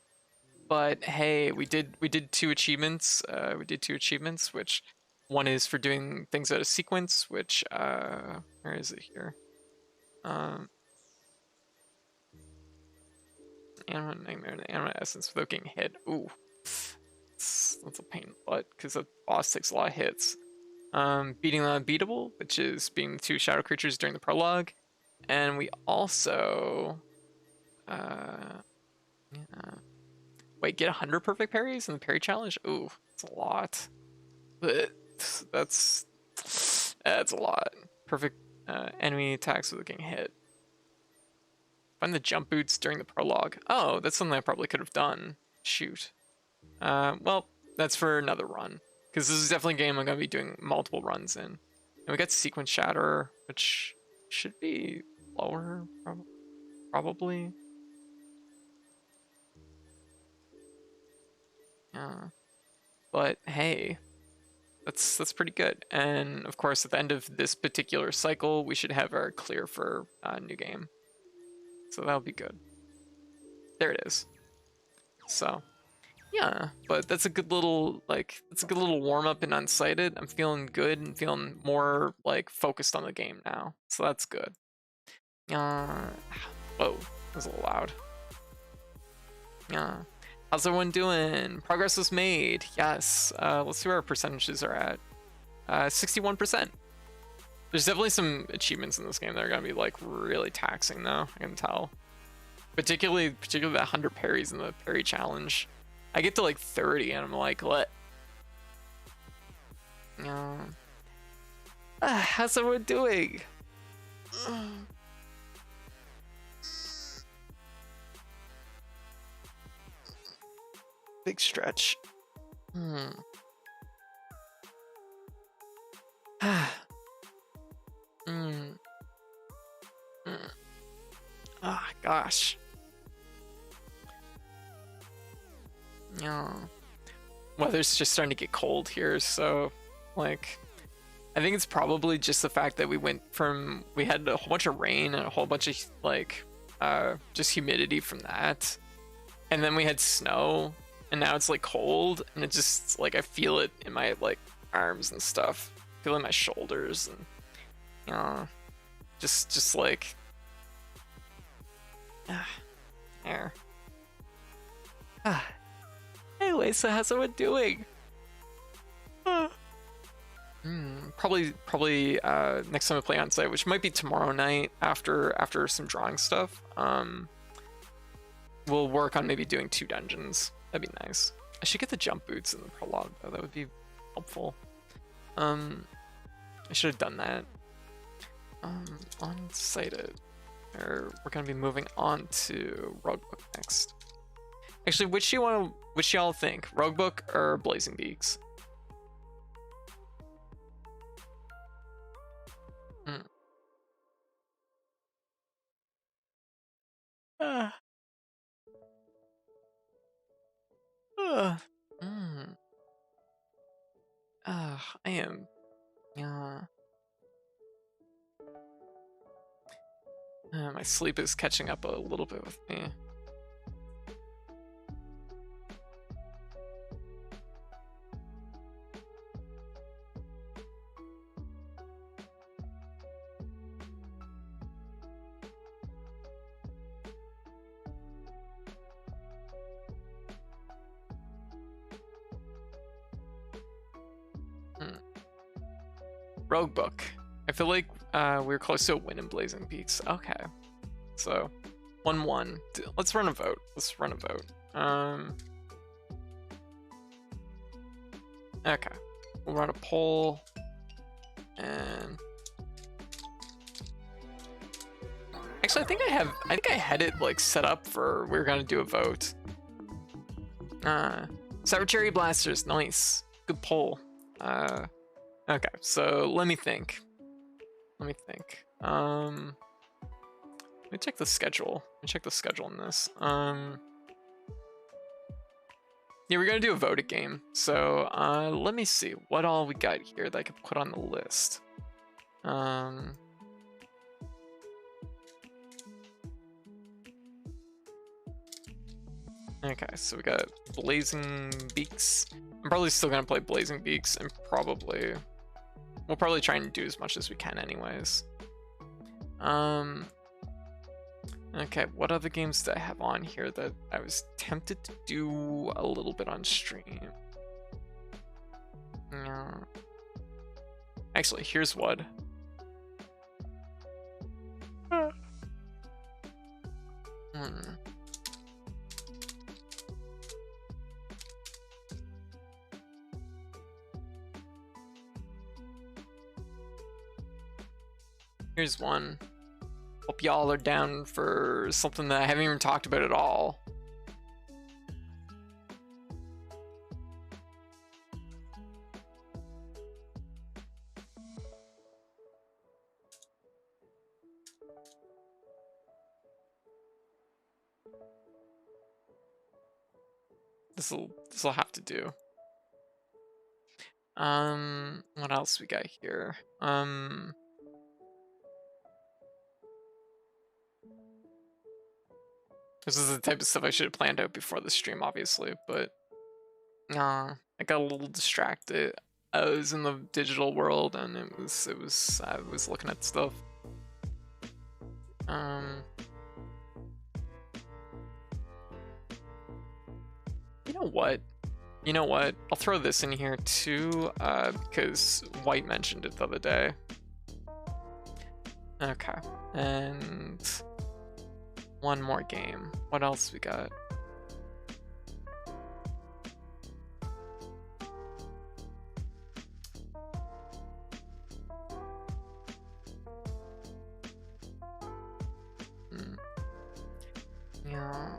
But hey, we did 2 achievements. We did 2 achievements, which one is for doing things out of sequence, which where is it here? Animal Nightmare and Animal Essence without getting hit. Ooh, that's a pain in the butt because the boss takes a lot of hits. Beating the Unbeatable, which is beating the 2 shadow creatures during the prologue, and we also wait, get 100 perfect parries in the parry challenge. Ooh, that's a lot. But that's a lot. Perfect enemy attacks without getting hit. Find the jump boots during the prologue. Oh, that's something I probably could have done. Shoot. Well, that's for another run. Because this is definitely a game I'm going to be doing multiple runs in. And we got Sequence Shatter, which should be lower, probably. Yeah. But hey, that's pretty good. And of course, at the end of this particular cycle, we should have our clear for a new game. So that'll be good. There it is. So, yeah, but that's a good little warm up in Unsighted. I'm feeling good and feeling more like focused on the game now. So that's good. Whoa, that was a little loud. How's everyone doing? Progress was made. Yes. Let's see where our percentages are at. 61%. There's definitely some achievements in this game that are gonna be like really taxing though, I can tell. Particularly that 100 parries in the parry challenge. I get to like 30 and I'm like, what? How's everyone doing? Big stretch. Ah, gosh. Yeah. Weather's just starting to get cold here, so like I think it's probably just the fact that we had a whole bunch of rain and a whole bunch of like just humidity from that. And then we had snow and now it's like cold and it just like I feel it in my like arms and stuff. I feel it in my shoulders and just like there. Anyway, so how's everyone doing? Probably next time I play Unsighted, which might be tomorrow night after some drawing stuff. We'll work on maybe doing 2 dungeons. That'd be nice. I should get the jump boots in the prologue though. That would be helpful. I should have done that. Unsighted. We're gonna be moving on to Roguebook next. Actually, which y'all think? Roguebook or Blazing Beaks? I am. My sleep is catching up a little bit with me. Roguebook. I feel like we're close to a win in Blazing Peaks. Okay. So 1-1. Let's run a vote. Okay. We'll run a poll. And actually, I think I had it like set up for we're gonna do a vote. Sour Cherry Blasters, nice. Good poll. Okay, so let me think. Let me check the schedule. Let me check the schedule on this. Yeah, we're gonna do a voted game. So let me see what all we got here that I could put on the list. Okay, so we got Blazing Beaks. I'm probably still gonna play Blazing Beaks, and we'll probably try and do as much as we can anyways. Okay, what other games do I have on here that I was tempted to do a little bit on stream? Actually, here's what. Here's one. Hope y'all are down for something that I haven't even talked about at all. This'll have to do. What else we got here? This is the type of stuff I should have planned out before the stream, obviously, but I got a little distracted. I was in the digital world, and I was looking at stuff. You know what? I'll throw this in here too, because White mentioned it the other day. Okay, and one more game. What else we got? Yeah.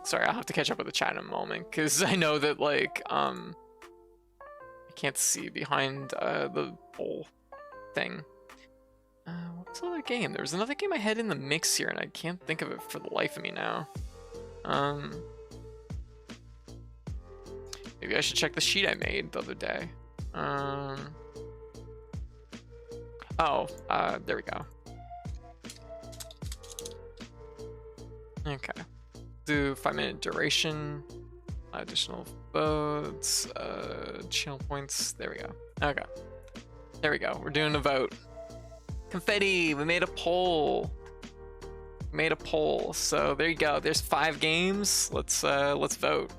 Sorry, I'll have to catch up with the chat in a moment, because I know that, like, I can't see behind the poll thing. What's the other game? There was another game I had in the mix here, and I can't think of it for the life of me now. Maybe I should check the sheet I made the other day. There we go. Okay. Do 5-minute duration, additional votes, channel points. There we go. Okay. There we go. We're doing a vote. Confetti. We made a poll. Made a poll. So there you go. There's 5 games. Let's vote.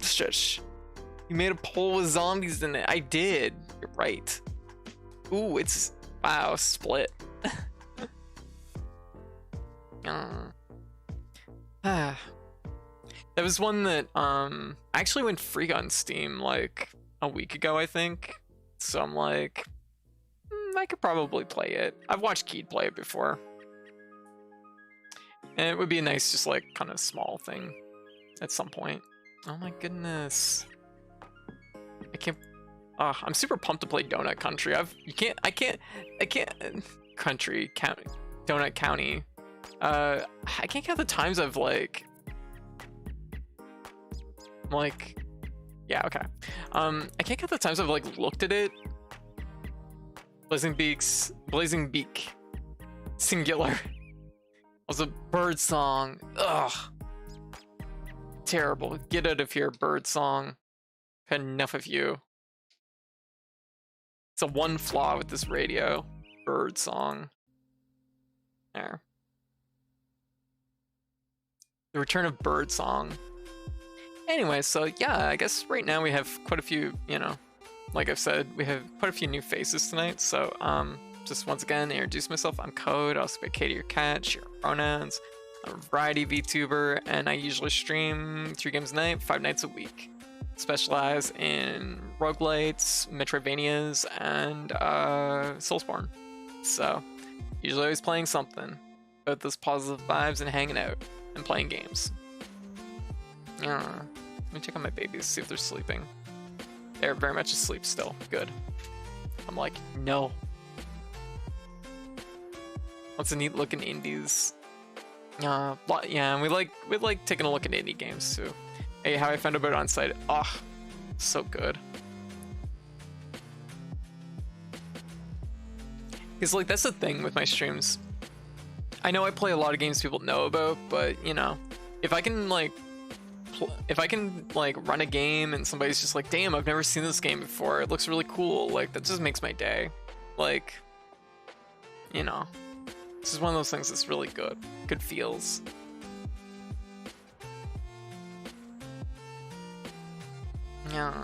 Shush. You made a poll with zombies in it. I did. You're right. Ooh, it's wow, split. That was one that actually went free on Steam like a week ago, I think. So I'm like, I could probably play it. I've watched Keed play it before. And it would be a nice, just like kind of small thing at some point. Oh my goodness. I can't. I'm super pumped to play Donut Country. I can't. Country County, Donut County. I can't count the times I've like, yeah, okay. I can't count the times I've like looked at it. Blazing Beak, singular. Was a bird song. Ugh. Terrible. Get out of here, bird song. I've had enough of you. It's a one flaw with this radio. Bird song. There. The return of bird song. Anyway, so yeah, I guess right now we have quite a few, you know, like I've said, we have quite a few new faces tonight. So just once again, introduce myself. I'm Code. I also be Katie your cat, share pronouns. I'm a variety VTuber, and I usually stream 3 games a night, 5 nights a week. Specialize in roguelites, Metroidvanias, and Soulsborne. So usually always playing something. Both those positive vibes and hanging out and playing games. Yeah. Let me check on my babies, see if they're sleeping. They're very much asleep still. Good. I'm like, no. What's a neat looking indies? Yeah, we like taking a look at indie games too. Hey, how I found out about Unsighted. Oh, so good. Because like that's the thing with my streams. I know I play a lot of games people know about, but you know, if I can like run a game and somebody's just like, damn, I've never seen this game before. It looks really cool. Like that just makes my day. Like, you know, this is one of those things that's really good. Good feels. Yeah.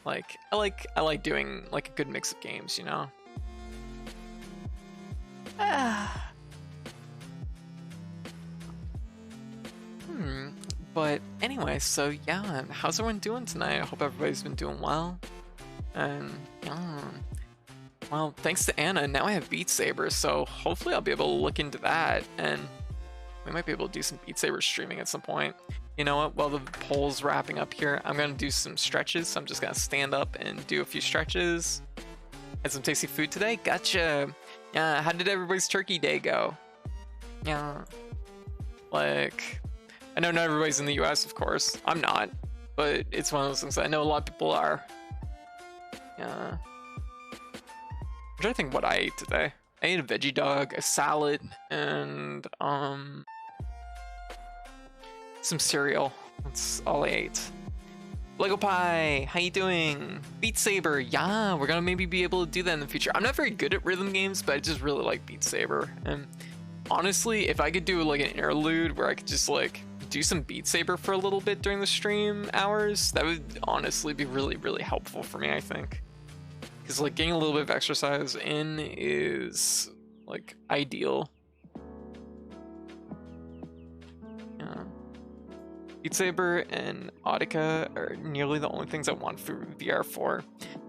Like I like doing like a good mix of games, you know. But anyway, so yeah, how's everyone doing tonight? I hope everybody's been doing well. And yeah. Well, thanks to Anna, now I have Beat Saber, so hopefully I'll be able to look into that, and we might be able to do some Beat Saber streaming at some point. You know what, while the poll's wrapping up here, I'm gonna do some stretches, so I'm just gonna stand up and do a few stretches. Had some tasty food today? Gotcha! Yeah, how did everybody's turkey day go? Yeah. Like, I know not everybody's in the US, of course. I'm not, but it's one of those things that I know a lot of people are. Yeah. I'm trying to think what I ate today. I ate a veggie dog, a salad, and some cereal. That's all I ate. Lego Pie, how you doing? Beat Saber, yeah, we're gonna maybe be able to do that in the future. I'm not very good at rhythm games, but I just really like Beat Saber. And honestly, if I could do like an interlude where I could just like do some Beat Saber for a little bit during the stream hours, that would honestly be really, really helpful for me, I think. Because like getting a little bit of exercise in is like ideal. Yeah. Beat Saber and Audica are nearly the only things I want for VR for.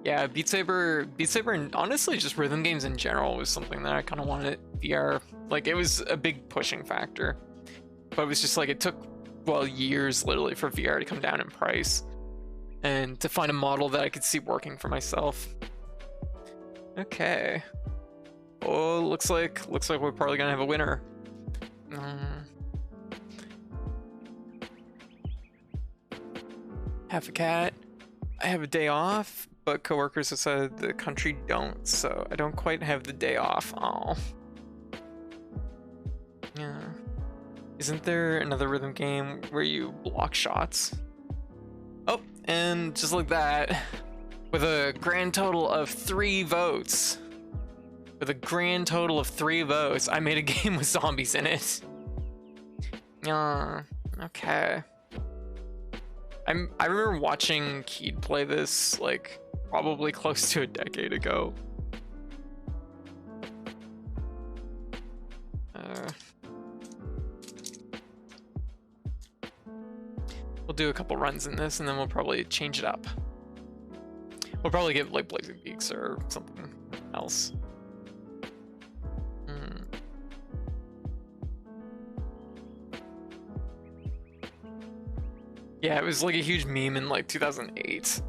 Yeah, Beat Saber and honestly just rhythm games in general was something that I kind of wanted VR. Like it was a big pushing factor. But it was just like it took, well, years literally for VR to come down in price. And to find a model that I could see working for myself. Okay. Oh, looks like we're probably gonna have a winner. Have a cat. I have a day off, but coworkers have said the country don't, so I don't quite have the day off. Oh. Yeah. Isn't there another rhythm game where you block shots? Oh, and just like that, with a grand total of 3 votes. With a grand total of 3 votes, I made a game with zombies in it. Okay. I remember watching Keed play this, like, probably close to a decade ago. We'll do a couple runs in this, and then we'll probably change it up. We'll probably get, like, Blazing Peaks or something else. Yeah, it was like a huge meme in like 2008.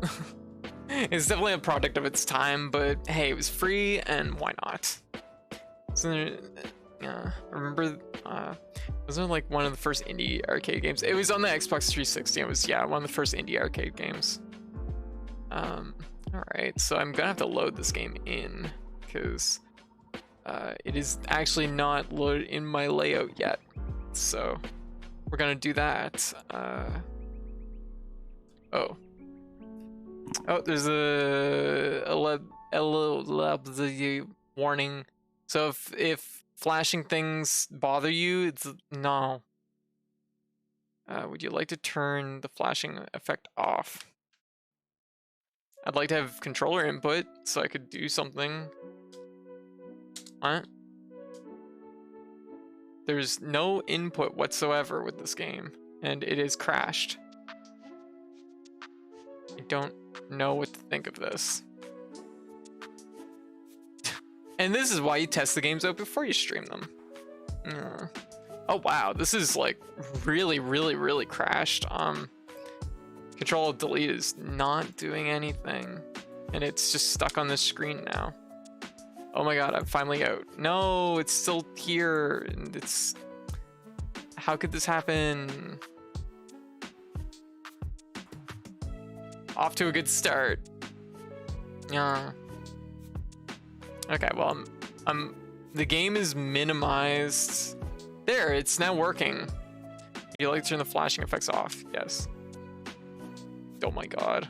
It's definitely a product of its time, but hey, it was free, and why not? So, yeah, remember, was it like one of the first indie arcade games? It was on the Xbox 360. It was, yeah, one of the first indie arcade games. All right, so I'm gonna have to load this game in because it is actually not loaded in my layout yet. So we're gonna do that. Oh, there's a warning. So if flashing things bother you, it's no. Would you like to turn the flashing effect off? I'd like to have controller input so I could do something. What? There's no input whatsoever with this game, and it is crashed. I don't know what to think of this. And this is why you test the games out before you stream them. Oh wow, this is like really crashed. Control Delete is not doing anything, and it's just stuck on this screen now. Oh my god, I'm finally out. No, it's still here, and it's... How could this happen? Off to a good start. Yeah. Okay, well, the game is minimized. There, it's now working. Would you like to turn the flashing effects off? Yes. Oh my god.